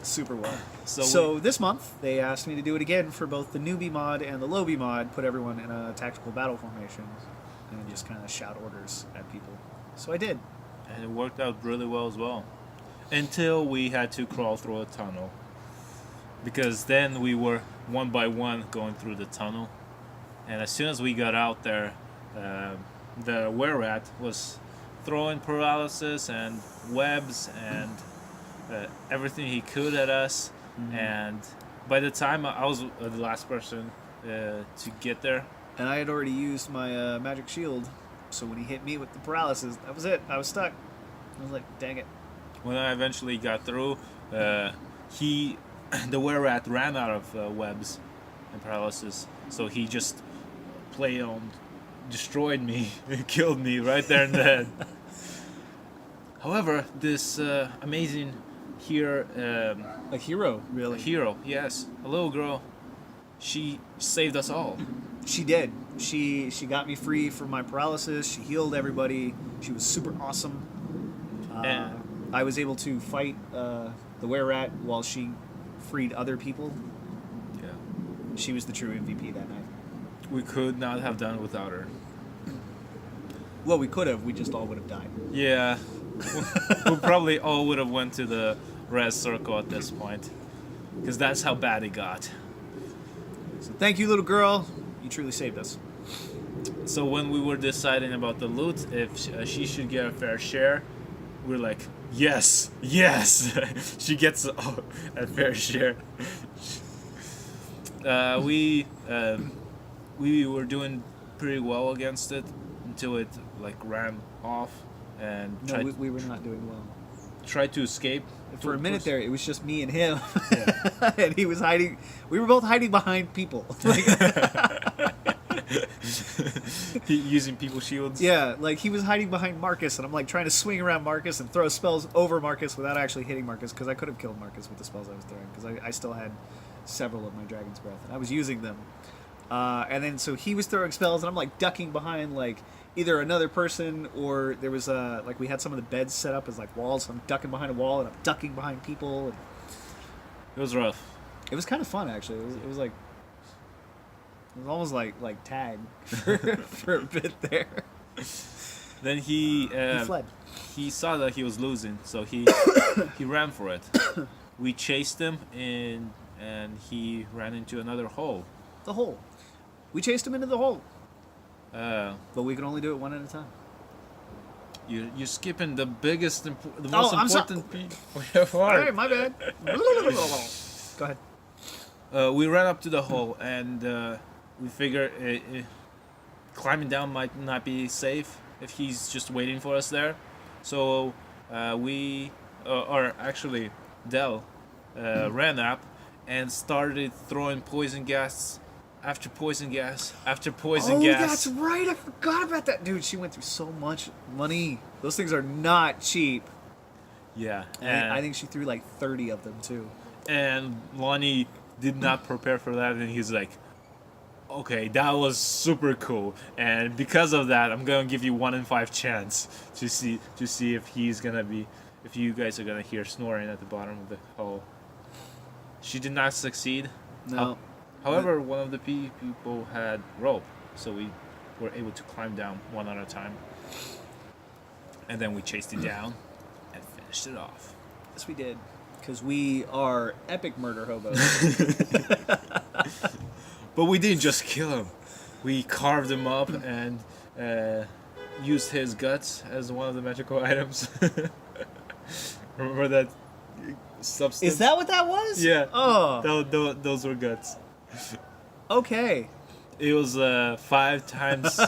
Speaker 2: Super well.
Speaker 1: So
Speaker 2: this month, they asked me to do it again for both the newbie mod and the lobby mod, put everyone in a tactical battle formation, and just kind of shout orders at people. So I did.
Speaker 1: And it worked out really well as well. Until we had to crawl through a tunnel. Because then we were one by one going through the tunnel. And as soon as we got out there, the were-rat was throwing paralysis and webs and everything he could at us. Mm-hmm. And by the time I was the last person to get there,
Speaker 2: and I had already used my magic shield, so when he hit me with the paralysis, that was it. I was stuck. I was like, dang it.
Speaker 1: When I eventually got through, he the were-rat ran out of webs and paralysis, so he just played on, destroyed me, killed me right there and then. However, this amazing here
Speaker 2: A hero, really.
Speaker 1: hero, yes, a little girl, she saved us all.
Speaker 2: She did. She got me free from my paralysis. She healed everybody. She was super awesome.
Speaker 1: And
Speaker 2: I was able to fight the were-rat while she freed other people.
Speaker 1: yeah,
Speaker 2: She was the true MVP that night.
Speaker 1: we could not have done it without her.
Speaker 2: Well, we could have. We just all would have died.
Speaker 1: Yeah, we probably all would have went to the red circle at this point, because that's how bad it got.
Speaker 2: So thank you, little girl. You truly saved us.
Speaker 1: So when we were deciding about the loot, if she should get a fair share, we're like, yes, yes, she gets a fair share. We were doing pretty well against it until it like ran off and
Speaker 2: No, we were not doing well.
Speaker 1: tried to escape.
Speaker 2: For a minute there, it was just me and him,
Speaker 1: Yeah.
Speaker 2: and he was hiding. We were both hiding behind people. Like,
Speaker 1: Using people shields.
Speaker 2: yeah, like he was hiding behind Marcus, and I'm like trying to swing around Marcus and throw spells over Marcus without actually hitting Marcus, because I could have killed Marcus with the spells I was throwing, because I still had several of my Dragon's Breath, and I was using them. And then so he was throwing spells, and I'm like ducking behind like either another person, or there was like we had some of the beds set up as like walls, so I'm ducking behind a wall and I'm ducking behind people. And
Speaker 1: It was rough.
Speaker 2: it was kind of fun actually. It was like it was almost like tag for a bit there.
Speaker 1: Then he
Speaker 2: He fled.
Speaker 1: he saw that he was losing, so he he ran for it. We chased him and he ran into another hole.
Speaker 2: The hole. We chased him into the hole,
Speaker 1: Uh,
Speaker 2: but we could only do it one at a time.
Speaker 1: you're skipping the biggest, the
Speaker 2: Oh,
Speaker 1: most
Speaker 2: I'm
Speaker 1: important piece.
Speaker 2: All right, my bad. Go ahead.
Speaker 1: We ran up to the hole and we figured climbing down might not be safe if he's just waiting for us there. So or actually Dell ran up and started throwing poison gas after poison gas after poison
Speaker 2: Oh,
Speaker 1: gas.
Speaker 2: that's right. I forgot about that. Dude, she went through so much money. Those things are not cheap.
Speaker 1: Yeah,
Speaker 2: And I think she threw like 30 of them too.
Speaker 1: and Lonnie did not prepare for that, and he's like, okay, that was super cool, and because of that I'm gonna give you 1 in 5 chance to see if he's gonna be, if you guys are gonna hear snoring at the bottom of the hole. She did not succeed.
Speaker 2: No.
Speaker 1: However, one of the people had rope, so we were able to climb down one at a time, and then we chased it down and finished it off.
Speaker 2: Yes, we did. Because we are epic murder hobos.
Speaker 1: But we didn't just kill him. We carved him up and used his guts as one of the magical items. Remember that substance?
Speaker 2: Is that what that was?
Speaker 1: Yeah.
Speaker 2: Oh,
Speaker 1: Those were guts.
Speaker 2: okay.
Speaker 1: It was 5 times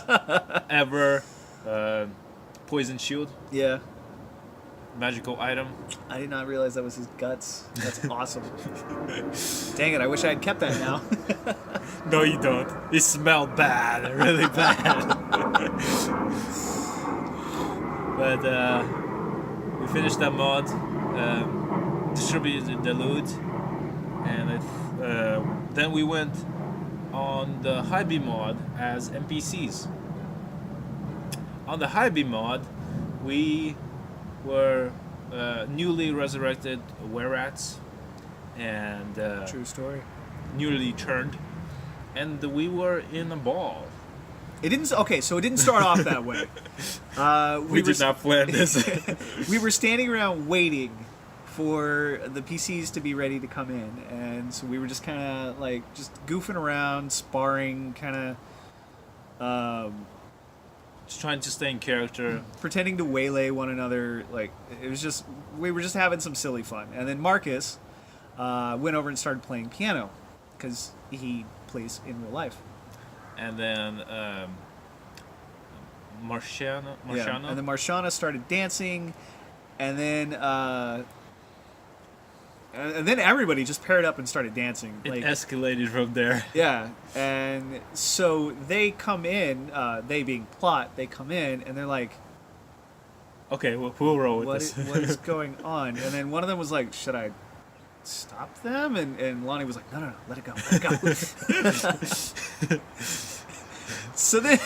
Speaker 1: ever poison shield,
Speaker 2: Yeah.
Speaker 1: magical item.
Speaker 2: I did not realize that was his guts. That's awesome. Dang it, I wish I had kept that now.
Speaker 1: No, you don't. It smelled bad, really bad. But we finished that mod, distributed the loot, and then we went on the Hybrid mod as NPCs. On the Hybrid mod, we were newly resurrected were-rats and
Speaker 2: True story.
Speaker 1: newly turned, and we were in a ball.
Speaker 2: It didn't. Okay, so it didn't start off that way.
Speaker 1: We did not plan this.
Speaker 2: We were standing around waiting for the PCs to be ready to come in, and so we were just kind of like just goofing around, sparring, kind of
Speaker 1: Just trying to stay in character.
Speaker 2: pretending to waylay one another. Like it was just we were just having some silly fun. And then Marcus went over and started playing piano because he plays in real life.
Speaker 1: And then Marciana.
Speaker 2: Yeah. And then Marciana started dancing, and then And then everybody just paired up and started dancing.
Speaker 1: It
Speaker 2: Like,
Speaker 1: escalated from there.
Speaker 2: yeah, and so they come in, they being plot, they come in and they're like,
Speaker 1: Okay, we'll roll with
Speaker 2: what
Speaker 1: this.
Speaker 2: what is going on? And then one of them was like, should I stop them? And Lonnie was like, no, let it go, let it go. So then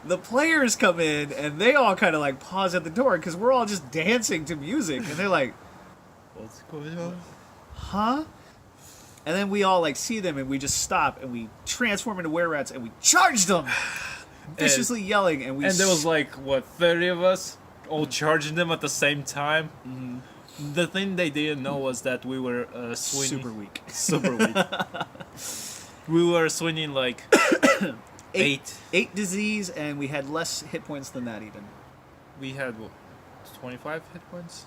Speaker 2: the players come in and they all kind of like pause at the door because we're all just dancing to music. And they're like,
Speaker 1: What's going on?
Speaker 2: huh? And then we all like see them and we just stop and we transform into were-rats and we charge them, viciously yelling. And
Speaker 1: there was like, what, 30 of us all charging them at the same time?
Speaker 2: Mm-hmm.
Speaker 1: The thing they didn't know was that we were swinging...
Speaker 2: Super weak.
Speaker 1: Super weak. We were swinging like...
Speaker 2: Eight disease, and we had less hit points than that even.
Speaker 1: We had, what, 25 hit points?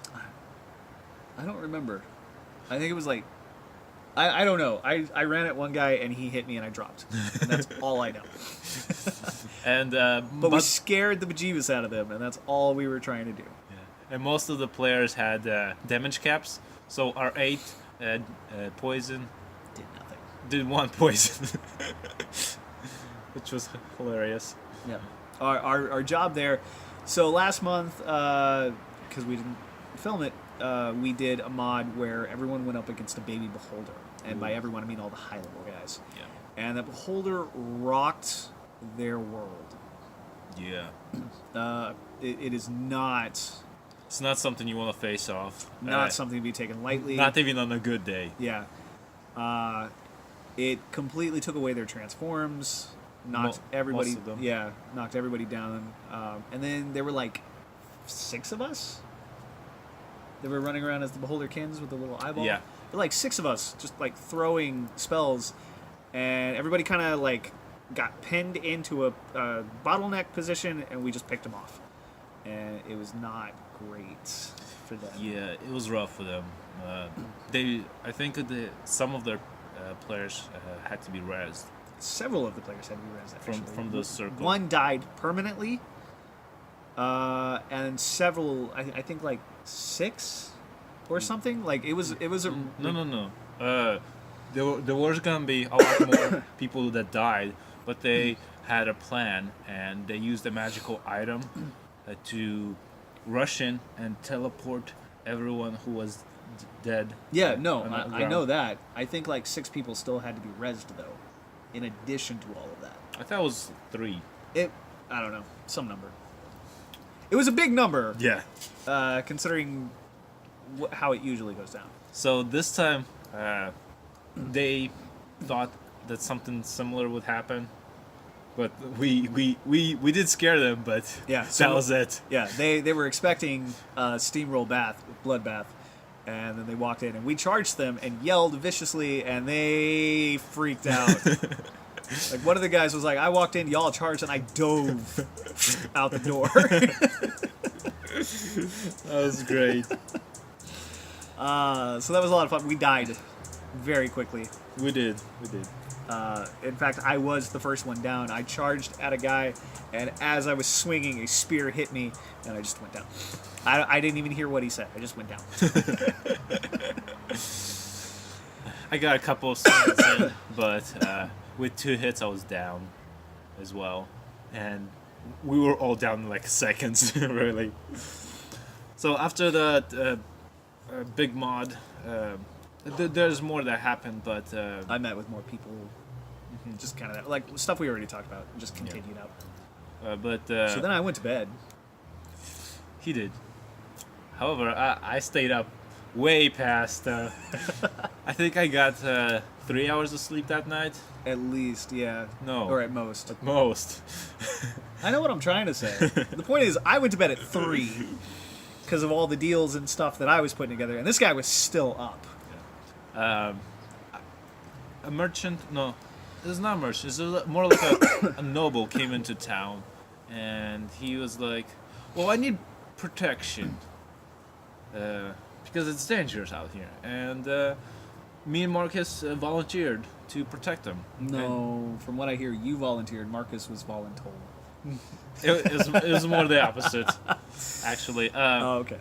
Speaker 2: I don't remember. I think it was like... I don't know. I ran at one guy, and he hit me, and I dropped. And that's all I know.
Speaker 1: And
Speaker 2: but we scared the bejeebus out of them, and that's all we were trying to do.
Speaker 1: And most of the players had damage caps, so our 8 poison
Speaker 2: Did nothing.
Speaker 1: did 1 poison, which was hilarious.
Speaker 2: Yeah. Our job there. So last month, because we didn't film it, we did a mod where everyone went up against a baby beholder, and by everyone I mean all the high level guys.
Speaker 1: Yeah.
Speaker 2: And that beholder rocked their world.
Speaker 1: Yeah.
Speaker 2: It is not
Speaker 1: It's not something you want to face off.
Speaker 2: something to be taken lightly.
Speaker 1: Not even on a good day.
Speaker 2: Yeah. It completely took away their transforms, knocked everybody.
Speaker 1: Most of them.
Speaker 2: Yeah, knocked everybody down. And then there were like 6 of us. They were running around as the beholder kins with the little eyeball.
Speaker 1: Yeah.
Speaker 2: But like 6 of us just like throwing spells, and everybody kind of like got pinned into a bottleneck position, and we just picked them off. And it was not great for them.
Speaker 1: Yeah, it was rough for them. I think some of their players had to be rezzed
Speaker 2: Several of the players had to be rezzed, actually.
Speaker 1: from the circle.
Speaker 2: One died permanently, and several, I think like 6 or something. Like it was a
Speaker 1: No. There was gonna be a lot more people that died, but they had a plan and they used a magical item to rush in and teleport everyone who was dead.
Speaker 2: Yeah, no,
Speaker 1: on the
Speaker 2: I
Speaker 1: ground.
Speaker 2: know that. I think like 6 people still had to be rezzed though, in addition to all of that.
Speaker 1: I thought it was 3.
Speaker 2: I don't know, some number. It was a big number,
Speaker 1: Yeah.
Speaker 2: considering how it usually goes down.
Speaker 1: So this time, they thought that something similar would happen, but we did scare them. But
Speaker 2: Yeah,
Speaker 1: that was it.
Speaker 2: Yeah, they were expecting a steamroll bloodbath, and then they walked in, and we charged them and yelled viciously, and they freaked out. Like one of the guys was like, "I walked in, y'all charged, and I dove out the door."
Speaker 1: That was great.
Speaker 2: So that was a lot of fun. We died very quickly.
Speaker 1: We did.
Speaker 2: In fact, I was the first one down. I charged at a guy, and as I was swinging, a spear hit me, and I just went down. I didn't even hear what he said. I just went down.
Speaker 1: I got a couple of swings in, but with 2 hits, I was down as well, and we were all down in like seconds, really. So after that big mod, there's more that happened, but
Speaker 2: I met with more people. Just kind of that, like stuff we already talked about, just continued out. So then I went to bed.
Speaker 1: He did. However, I stayed up way past. I think I got 3 hours of sleep that night.
Speaker 2: At least, yeah.
Speaker 1: No.
Speaker 2: Or at most.
Speaker 1: At most.
Speaker 2: I know what I'm trying to say. The point is, I went to bed at 3 because of all the deals and stuff that I was putting together, and this guy was still up.
Speaker 1: A merchant? No, it's not a merchant. It's more like a noble came into town, and he was like, "Well, I need protection because it's dangerous out here." And me and Marcus volunteered to protect him.
Speaker 2: No, from what I hear, you volunteered. Marcus was voluntold.
Speaker 1: It was more the opposite, actually.
Speaker 2: Oh, okay.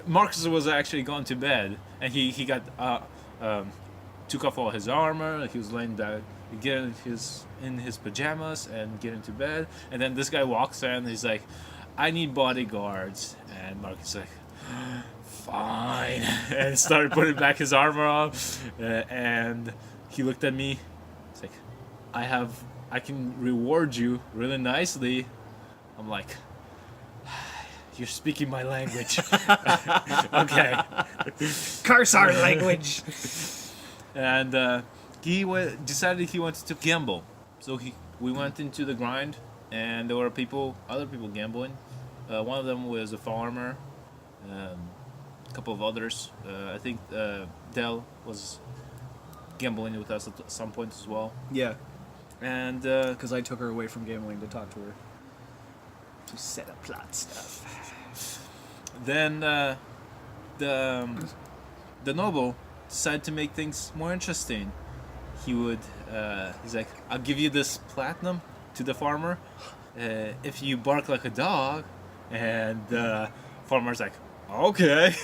Speaker 1: Marcus was actually going to bed, and he got took off all his armor. He was laying down, getting in his pajamas and getting to bed. And then this guy walks in. And he's like, "I need bodyguards." And Mark is like, "Fine," and started putting back his armor on. And he looked at me. He's like, I can reward you really nicely." I'm like, "You're speaking my language." Okay.
Speaker 2: Curse our language.
Speaker 1: And he decided he wanted to gamble. So we went into the grind, and there were other people gambling. One of them was a farmer, a couple of others. I think Dell was gambling with us at some point as well.
Speaker 2: Yeah,
Speaker 1: And
Speaker 2: because I took her away from gambling to talk to her. To set up plot stuff.
Speaker 1: then the noble decided to make things more interesting. He's like, "I'll give you this platinum to the farmer if you bark like a dog." And the farmer's like, "Okay,"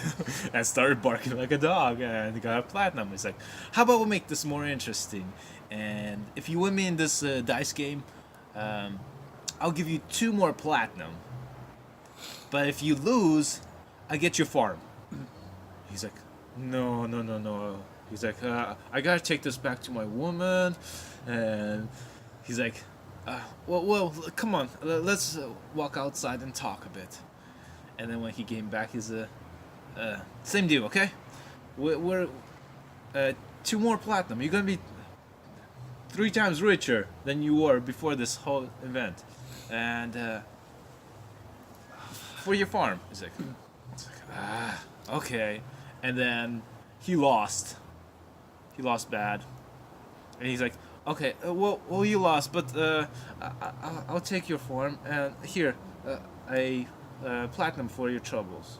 Speaker 1: and started barking like a dog and got a platinum. He's like, "How about we make this more interesting? And if you win me in this dice game, I'll give you 2 more platinum. But if you lose, I get your farm." He's like, "No, no, no, no." He's like, "I gotta take this back to my woman." And he's like, well, come on, let's walk outside and talk a bit." And then when he came back, he's same deal, okay? We're 2 more platinum. You're gonna be 3 times richer than you were before this whole event. And for your farm. He's like, okay. And then he lost. He lost bad. And he's like, "Okay, well, you lost, but I'll take your farm, and here, a platinum for your troubles."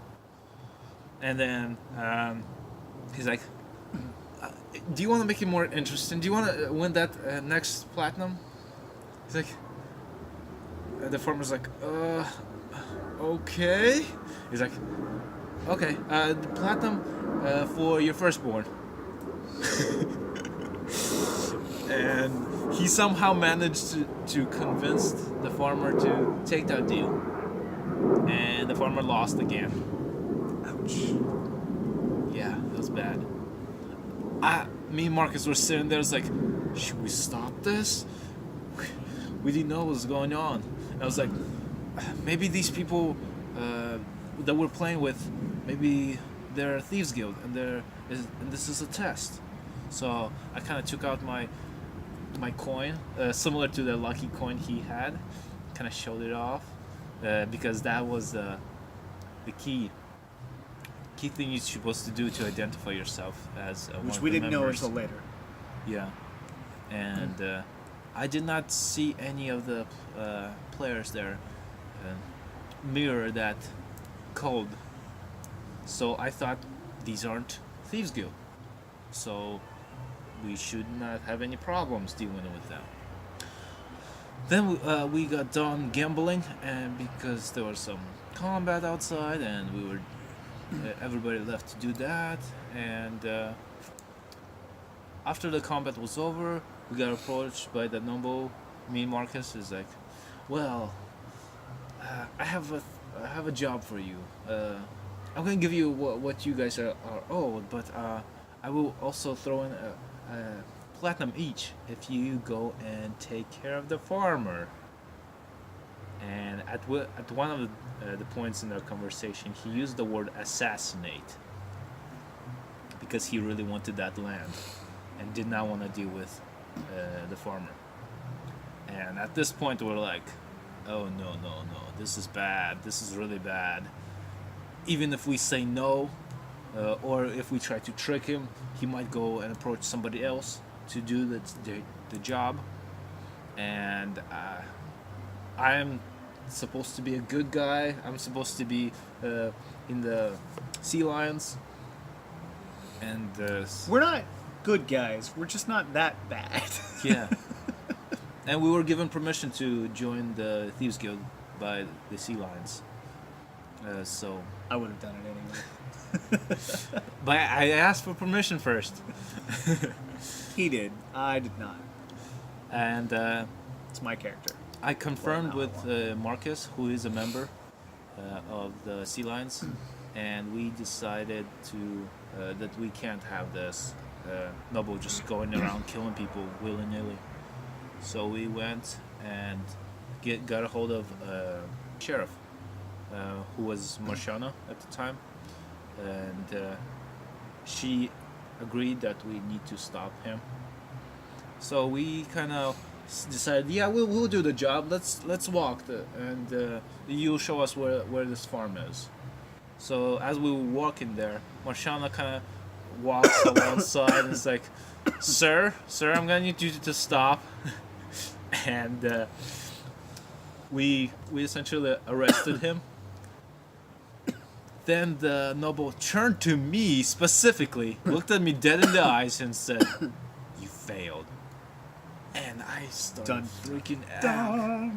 Speaker 1: And then he's like, "Do you want to make it more interesting? Do you want to win that next platinum?" He's like, the farmer's like, "Okay." He's like, "Okay, the platinum for your firstborn." And he somehow managed to convince the farmer to take that deal. And the farmer lost again. Ouch. Yeah, it was bad. Me and Marcus were sitting there, it's like, should we stop this? We didn't know what was going on. And I was like, maybe these people that we're playing with, maybe they're Thieves Guild, and this is a test. So I kind of took out my coin, similar to the lucky coin he had, kind of showed it off, because that was the key thing you're supposed to do to identify yourself as one
Speaker 2: Which
Speaker 1: of
Speaker 2: we
Speaker 1: the
Speaker 2: didn't
Speaker 1: members.
Speaker 2: know until later.
Speaker 1: Yeah, and I did not see any of the players there mirror that code, so I thought these aren't Thieves Guild, so we should not have any problems dealing with them. Then we got done gambling, and because there was some combat outside, and we were everybody left to do that, and after the combat was over, we got approached by the noble. Me and Marcus is like, "Well, I have a job for you. I'm gonna give you what you guys are owed, but I will also throw in a platinum each if you go and take care of the farmer." And at one of the points in our conversation, he used the word assassinate because he really wanted that land and did not want to deal with the farmer. And at this point, we're like, "Oh no, this is bad. This is really bad. Even if we say no, or if we try to trick him, he might go and approach somebody else to do the job. And I am supposed to be a good guy. I'm supposed to be in the sea lions. And
Speaker 2: We're not good guys. We're just not that bad.
Speaker 1: yeah. And we were given permission to join the Thieves Guild by the sea lions. So
Speaker 2: I would have done it anyway.
Speaker 1: But I asked for permission first.
Speaker 2: He did. I did not.
Speaker 1: And
Speaker 2: It's my character.
Speaker 1: I confirmed
Speaker 2: Well,
Speaker 1: with
Speaker 2: now
Speaker 1: Marcus, who is a member of the Sea Lions, and we decided that we can't have this noble just going around killing people willy-nilly. So we went and got a hold of sheriff, who was Marshana at the time, and she agreed that we need to stop him. So we kind of decided, yeah, we'll do the job. Let's walk, and you'll show us where this farm is. So as we were walking there, Marshana kind of walks alongside and is like, Sir, I'm gonna need you to stop. And we essentially arrested him. Then the noble turned to me specifically, looked at me dead in the eyes, and said, "You failed." And I started freaking out.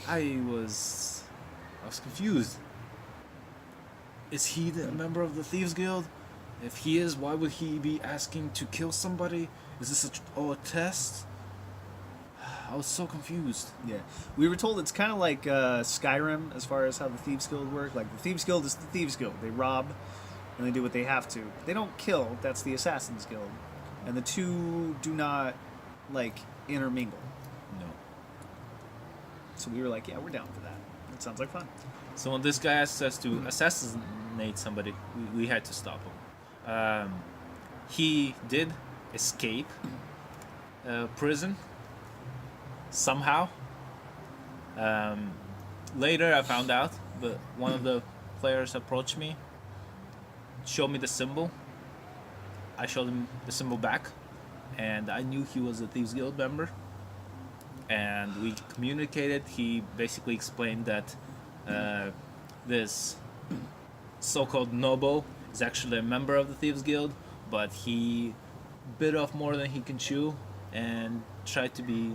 Speaker 1: I was confused. Is he the member of the Thieves Guild? If he is, why would he be asking to kill somebody? Is this a test? I was so confused.
Speaker 2: Yeah, we were told it's kind of like Skyrim as far as how the Thieves Guild work. Like, the Thieves Guild is the Thieves Guild. They rob, and they do what they have to. They don't kill. That's the Assassins Guild. And the two do not, like, intermingle.
Speaker 1: No.
Speaker 2: So we were like, yeah, we're down for that. That sounds like fun.
Speaker 1: So when this guy asked us to assassinate somebody, we had to stop him. He did escape prison somehow. Later I found out, but one of the players approached me, showed me the symbol. I showed him the symbol back, and I knew he was a Thieves Guild member. And we communicated. He basically explained that this so-called noble is actually a member of the Thieves Guild, but he bit off more than he can chew and tried to be...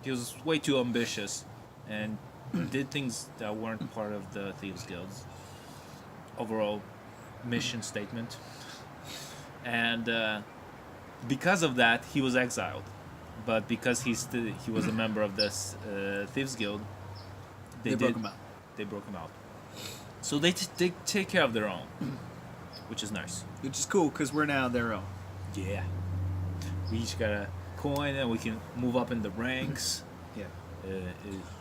Speaker 1: He was way too ambitious and did things that weren't part of the Thieves Guild's overall mission statement. And because of that, he was exiled. But because he was a member of this Thieves Guild, they broke him out. They broke him out. So they take care of their own, which is nice.
Speaker 2: Which is cool, because we're now their own.
Speaker 1: Yeah. We each got a coin, and we can move up in the ranks.
Speaker 2: Yeah.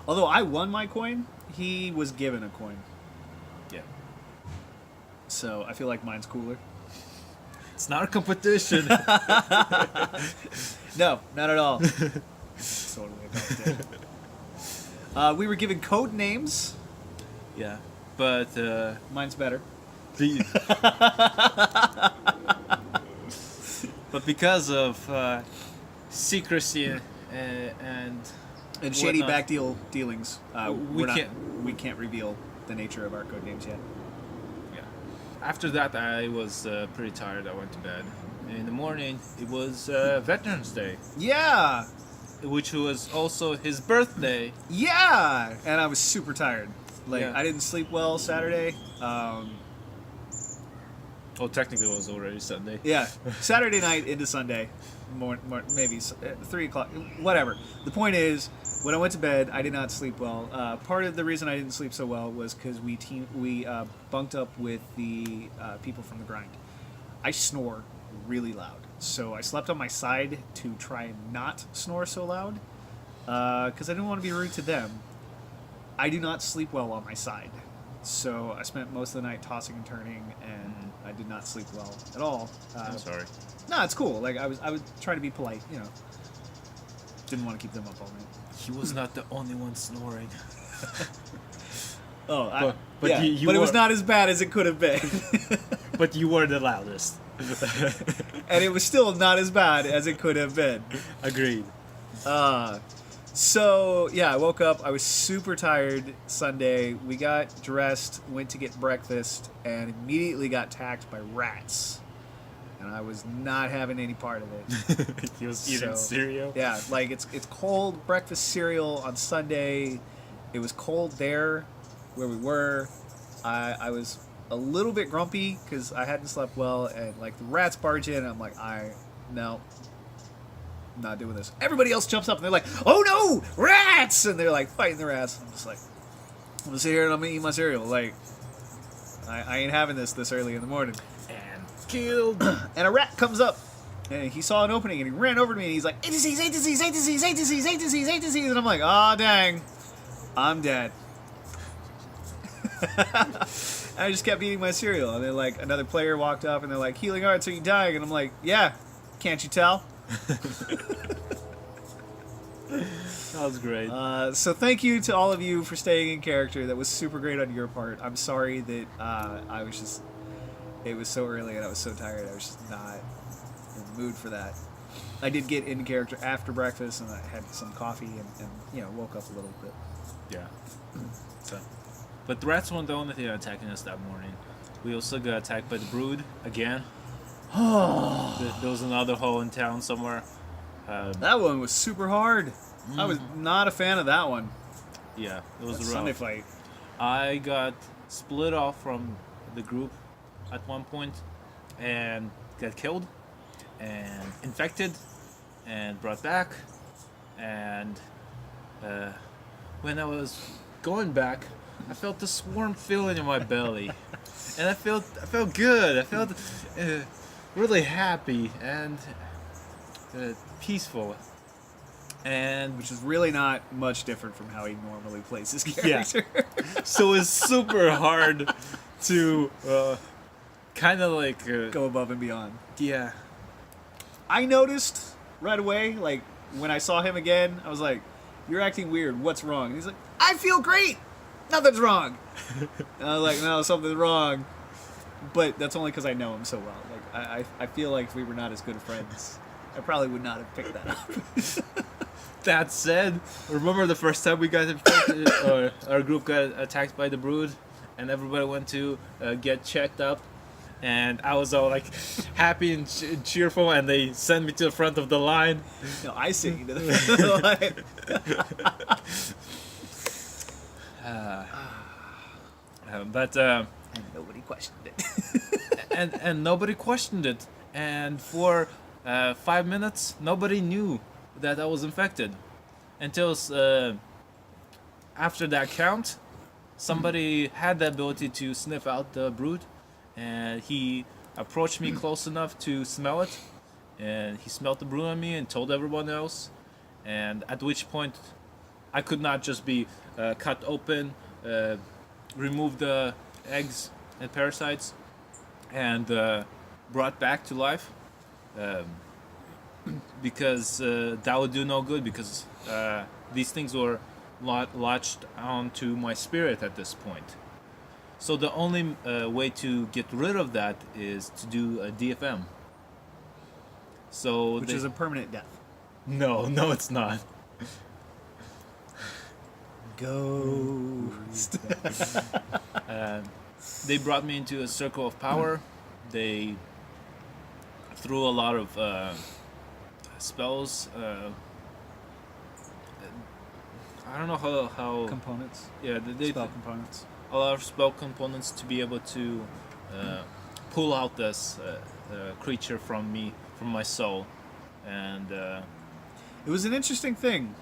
Speaker 2: Although I won my coin, he was given a coin.
Speaker 1: Yeah.
Speaker 2: So I feel like mine's cooler.
Speaker 1: It's not a competition.
Speaker 2: No, not at all. Totally about that. We were given code names.
Speaker 1: Yeah, but
Speaker 2: Mine's better.
Speaker 1: But because of secrecy and
Speaker 2: shady
Speaker 1: whatnot,
Speaker 2: back dealings, we can't reveal the nature of our code names yet.
Speaker 1: Yeah. After that, I was pretty tired. I went to bed. In the morning, it was Veterans Day.
Speaker 2: Yeah.
Speaker 1: Which was also his birthday.
Speaker 2: Yeah. And I was super tired. Like,
Speaker 1: Yeah.
Speaker 2: I didn't sleep well Saturday.
Speaker 1: Oh, technically it was already Sunday.
Speaker 2: Yeah. Saturday night into Sunday. Maybe 3 o'clock. Whatever. The point is, when I went to bed, I did not sleep well. Part of the reason I didn't sleep so well was because we bunked up with the people from the grind. I snore really loud. So I slept on my side to try and not snore so loud. Because I didn't want to be rude to them. I do not sleep well on my side. So I spent most of the night tossing and turning, and I did not sleep well at all.
Speaker 1: I'm sorry.
Speaker 2: No, it's cool. Like, I was trying to be polite, you know. Didn't want to keep them up all night.
Speaker 1: He was not the only one snoring.
Speaker 2: Oh,
Speaker 1: but
Speaker 2: yeah,
Speaker 1: you
Speaker 2: but it was
Speaker 1: were-
Speaker 2: not as bad as it could have been.
Speaker 1: But you were the loudest.
Speaker 2: And it was still not as bad as it could have been.
Speaker 1: Agreed.
Speaker 2: So, yeah, I woke up. I was super tired Sunday. We got dressed, went to get breakfast, and immediately got attacked by rats. And I was not having any part of it.
Speaker 1: He was eating
Speaker 2: So,
Speaker 1: cereal.
Speaker 2: Yeah, like, it's cold breakfast cereal on Sunday. It was cold there where we were. I was a little bit grumpy because I hadn't slept well, and like the rats barge in, and I'm like, no, I'm not doing this. Everybody else jumps up and they're like, oh no, rats! And they're like fighting the rats. I'm just like, I'm gonna sit here and I'm gonna eat my cereal. Like, I ain't having this early in the morning.
Speaker 1: And killed.
Speaker 2: And a rat comes up. And he saw an opening and he ran over to me and he's like, 8 disease, 8 disease, 8 disease, 8 disease, 8 disease, 8 disease. And I'm like, oh dang, I'm dead. I just kept eating my cereal. And then like another player walked up and they're like, healing arts, are you dying? And I'm like, yeah, can't you tell?
Speaker 1: That was great.
Speaker 2: So thank you to all of you for staying in character. That was super great on your part. I'm sorry that it was so early and I was so tired. I was just not in the mood for that. I did get in character after breakfast and I had some coffee and woke up a little bit.
Speaker 1: Yeah. So, but the rats weren't the only thing attacking us that morning. We also got attacked by the brood again. There was another hole in town somewhere.
Speaker 2: That one was super hard. I was not a fan of that one.
Speaker 1: Yeah, it was
Speaker 2: That
Speaker 1: a rough
Speaker 2: Sunday fight.
Speaker 1: I got split off from the group at one point and got killed and infected and brought back. And when I was going back, I felt this warm feeling in my belly, and I felt good. I felt really happy and peaceful. And
Speaker 2: Which is really not much different from how he normally plays his character.
Speaker 1: so it's super hard to kind of like
Speaker 2: Go above and beyond.
Speaker 1: yeah.
Speaker 2: I noticed right away, like, when I saw him again, I was like, you're acting weird. What's wrong? And he's like, I feel great. Nothing's wrong. And I was like, no, something's wrong. But that's only because I know him so well. Like, I feel like if we were not as good friends, I probably would not have picked that up.
Speaker 1: That said, remember the first time we got infected, or our group got attacked by the brood, and everybody went to get checked up, and I was all like happy and cheerful, and they sent me to the front of the line.
Speaker 2: No, I sent you to the front of the line.
Speaker 1: But
Speaker 2: And nobody questioned it.
Speaker 1: and nobody questioned it, and for 5 minutes nobody knew that I was infected until after that count somebody had the ability to sniff out the brood, and he approached me close enough to smell it, and he smelled the brood on me and told everyone else, and at which point I could not just be cut open, remove the eggs and parasites, and brought back to life, because that would do no good, because these things were latched onto my spirit at this point. So the only way to get rid of that is to do a DFM. So
Speaker 2: Which is a permanent death.
Speaker 1: no, it's not.
Speaker 2: Ghost.
Speaker 1: They brought me into a circle of power. They threw a lot of spells. I don't know how
Speaker 2: Components.
Speaker 1: yeah, they
Speaker 2: Spell components.
Speaker 1: a lot of spell components to be able to pull out this creature from me, from my soul, and
Speaker 2: It was an interesting thing.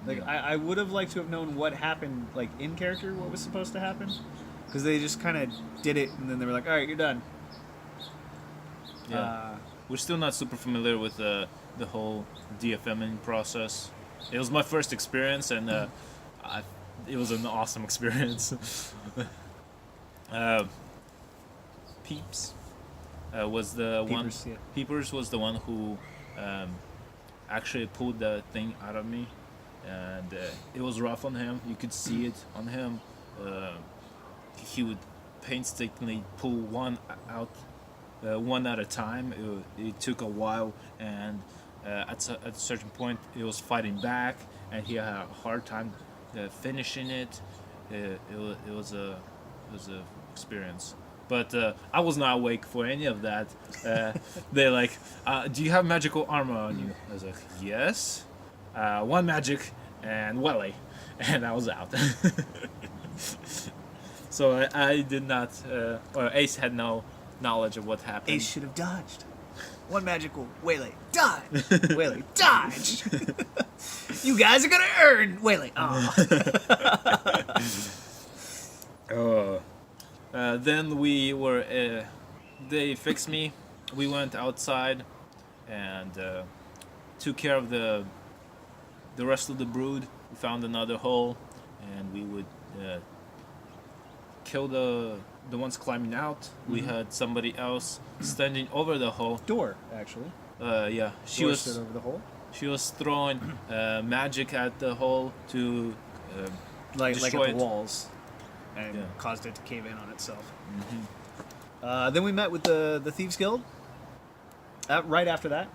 Speaker 2: Like, I would have liked to have known what happened, like, in character, what was supposed to happen. Because they just kind of did it, and then they were like, alright, you're done.
Speaker 1: yeah. We're still not super familiar with the whole DFMing process. It was my first experience, and it was an awesome experience. Peeps was the one.
Speaker 2: Peepers, yeah.
Speaker 1: Peepers was the one who actually pulled the thing out of me, and it was rough on him. You could see it on him. He would painstakingly pull one out, one at a time. It took a while, and at a certain point, it was fighting back, and he had a hard time finishing it. It was a experience. But I was not awake for any of that. They're like, do you have magical armor on you? I was like, yes. One magic and waylay. And I was out. So I did not, or Ace had no knowledge of what happened.
Speaker 2: Ace should have dodged. One magical waylay, dodge. Waylay, dodge. You guys are gonna earn waylay. Oh.
Speaker 1: Then we were, they fixed me. We went outside and took care of the rest of the brood. We found another hole, and we would kill the ones climbing out. We had somebody else standing over the hole.
Speaker 2: Door, actually.
Speaker 1: Yeah,
Speaker 2: Door stood over the hole.
Speaker 1: She was throwing magic at the hole to
Speaker 2: Like
Speaker 1: destroy
Speaker 2: at
Speaker 1: it.
Speaker 2: the walls, and caused it to cave in on itself. Then we met with the Thieves Guild. Right after that,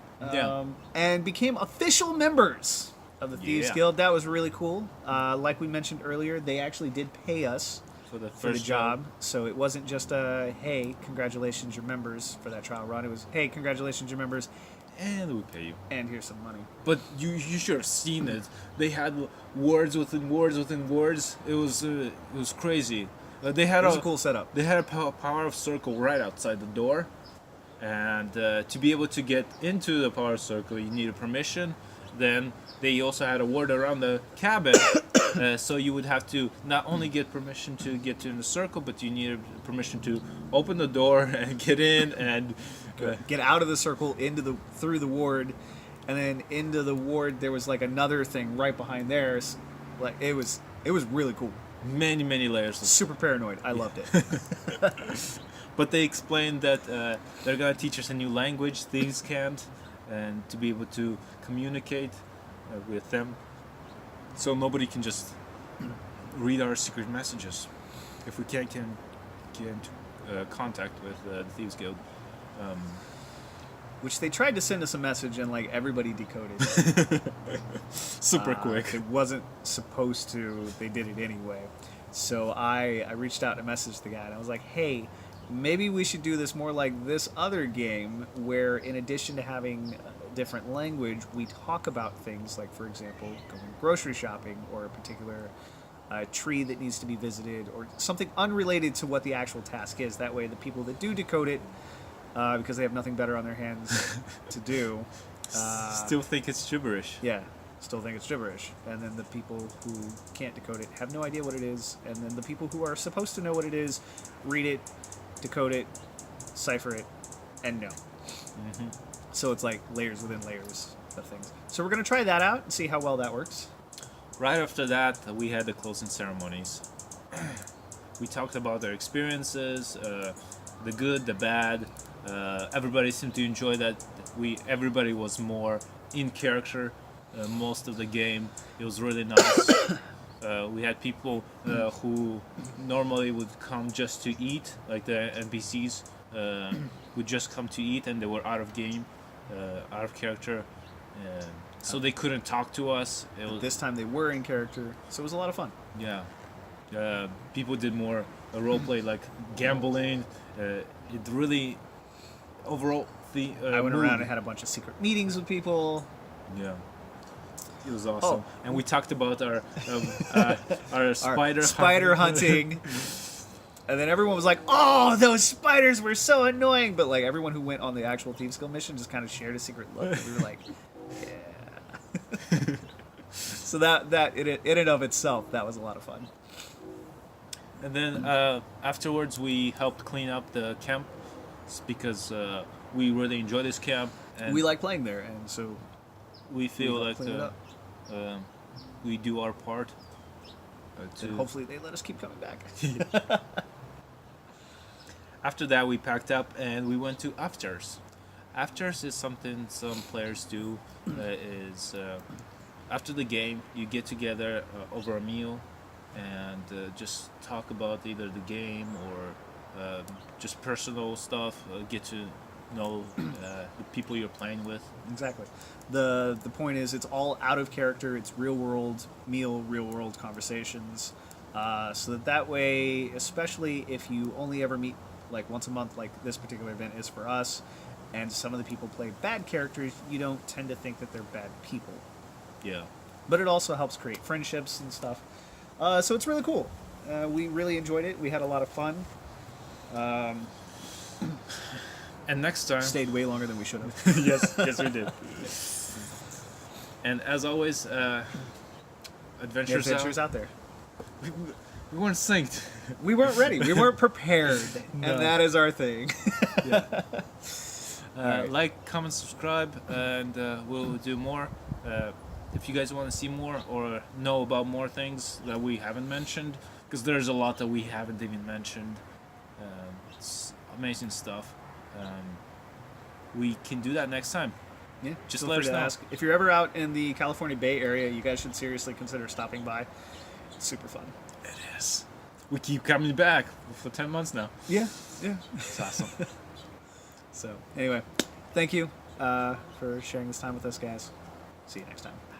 Speaker 2: and became official members of the Thieves Guild. That was really cool. Like we mentioned earlier, they actually did pay us
Speaker 1: for the
Speaker 2: first job. So it wasn't just a, hey, congratulations, you're members for that trial run. It was, hey, congratulations, you're members,
Speaker 1: and we pay you.
Speaker 2: and here's some money.
Speaker 1: But you should have seen it. They had words within words within words. It was crazy. They had
Speaker 2: It was a cool setup.
Speaker 1: They had a power of circle right outside the door, and to be able to get into the power circle, you needed permission. Then they also had a ward around the cabin, so you would have to not only get permission to get to the circle, but you needed permission to open the door and get in and
Speaker 2: Get out of the circle through the ward, and then into the ward. There was like another thing right behind theirs. Like it was really cool.
Speaker 1: many layers.
Speaker 2: Super paranoid. I loved it.
Speaker 1: But they explained that they're gonna teach us a new language thieves can't, and to be able to communicate with them, so nobody can just read our secret messages if we can't get into contact with the Thieves Guild.
Speaker 2: Which they tried to send us a message and like everybody decoded.
Speaker 1: Super quick.
Speaker 2: It wasn't supposed to. They did it anyway. So I reached out and messaged the guy and I was like, hey, maybe we should do this more like this other game where in addition to having a different language, we talk about things like, for example, going grocery shopping or a particular tree that needs to be visited or something unrelated to what the actual task is. That way the people that do decode it, because they have nothing better on their hands to do,
Speaker 1: still think it's gibberish.
Speaker 2: Yeah, still think it's gibberish. And then the people who can't decode it have no idea what it is. And then the people who are supposed to know what it is read it, decode it, cipher it, and know.
Speaker 1: Mm-hmm.
Speaker 2: So it's like layers within layers of things. So we're going to try that out and see how well that works.
Speaker 1: Right after that, we had the closing ceremonies. We talked about our experiences, the good, the bad. Everybody seemed to enjoy that. Everybody was more in character most of the game. It was really nice. We had people who normally would come just to eat, like the NPCs would just come to eat, and they were out of game, out of character, so they couldn't talk to us.
Speaker 2: This time they were in character, so it was a lot of fun.
Speaker 1: Yeah. People did more roleplay, like gambling. It really overall
Speaker 2: I went around and had a bunch of secret meetings with people.
Speaker 1: Yeah, it was awesome. And we talked about our
Speaker 2: spider hunting. And then everyone was like, "Oh, those spiders were so annoying!" But like everyone who went on the actual Thieves Guild mission just kind of shared a secret look. And we were like, "Yeah." So that in and of itself, that was a lot of fun.
Speaker 1: And then afterwards, we helped clean up the camp because we really enjoy this camp. And
Speaker 2: we like playing there, and so
Speaker 1: we feel like we do our part.
Speaker 2: And hopefully, they let us keep coming back.
Speaker 1: After that, we packed up and we went to afters. Afters is something some players do. After the game, you get together over a meal and just talk about either the game or just personal stuff. Get to know the people you're playing with.
Speaker 2: Exactly. The point is, it's all out of character. It's real world meal, real world conversations. So that way, especially if you only ever meet like once a month, like this particular event is for us, and some of the people play bad characters, you don't tend to think that they're bad people.
Speaker 1: Yeah.
Speaker 2: But it also helps create friendships and stuff. So it's really cool. We really enjoyed it. We had a lot of fun.
Speaker 1: And next time,
Speaker 2: Stayed way longer than we should have.
Speaker 1: yes, we did. And as always, adventures
Speaker 2: out there.
Speaker 1: We weren't synced.
Speaker 2: We weren't ready. We weren't prepared,
Speaker 1: No.
Speaker 2: and that is our thing.
Speaker 1: Yeah.
Speaker 2: Right.
Speaker 1: Like, comment, subscribe, and we'll do more. If you guys want to see more or know about more things that we haven't mentioned, because there's a lot that we haven't even mentioned. It's amazing stuff. We can do that next time.
Speaker 2: Yeah,
Speaker 1: Just
Speaker 2: feel
Speaker 1: let
Speaker 2: free
Speaker 1: us
Speaker 2: to
Speaker 1: know.
Speaker 2: ask. If you're ever out in the California Bay Area, you guys should seriously consider stopping by. It's super fun.
Speaker 1: It is. We keep coming back for 10 months now.
Speaker 2: Yeah.
Speaker 1: It's awesome.
Speaker 2: So, anyway, thank you for sharing this time with us, guys. See you next time.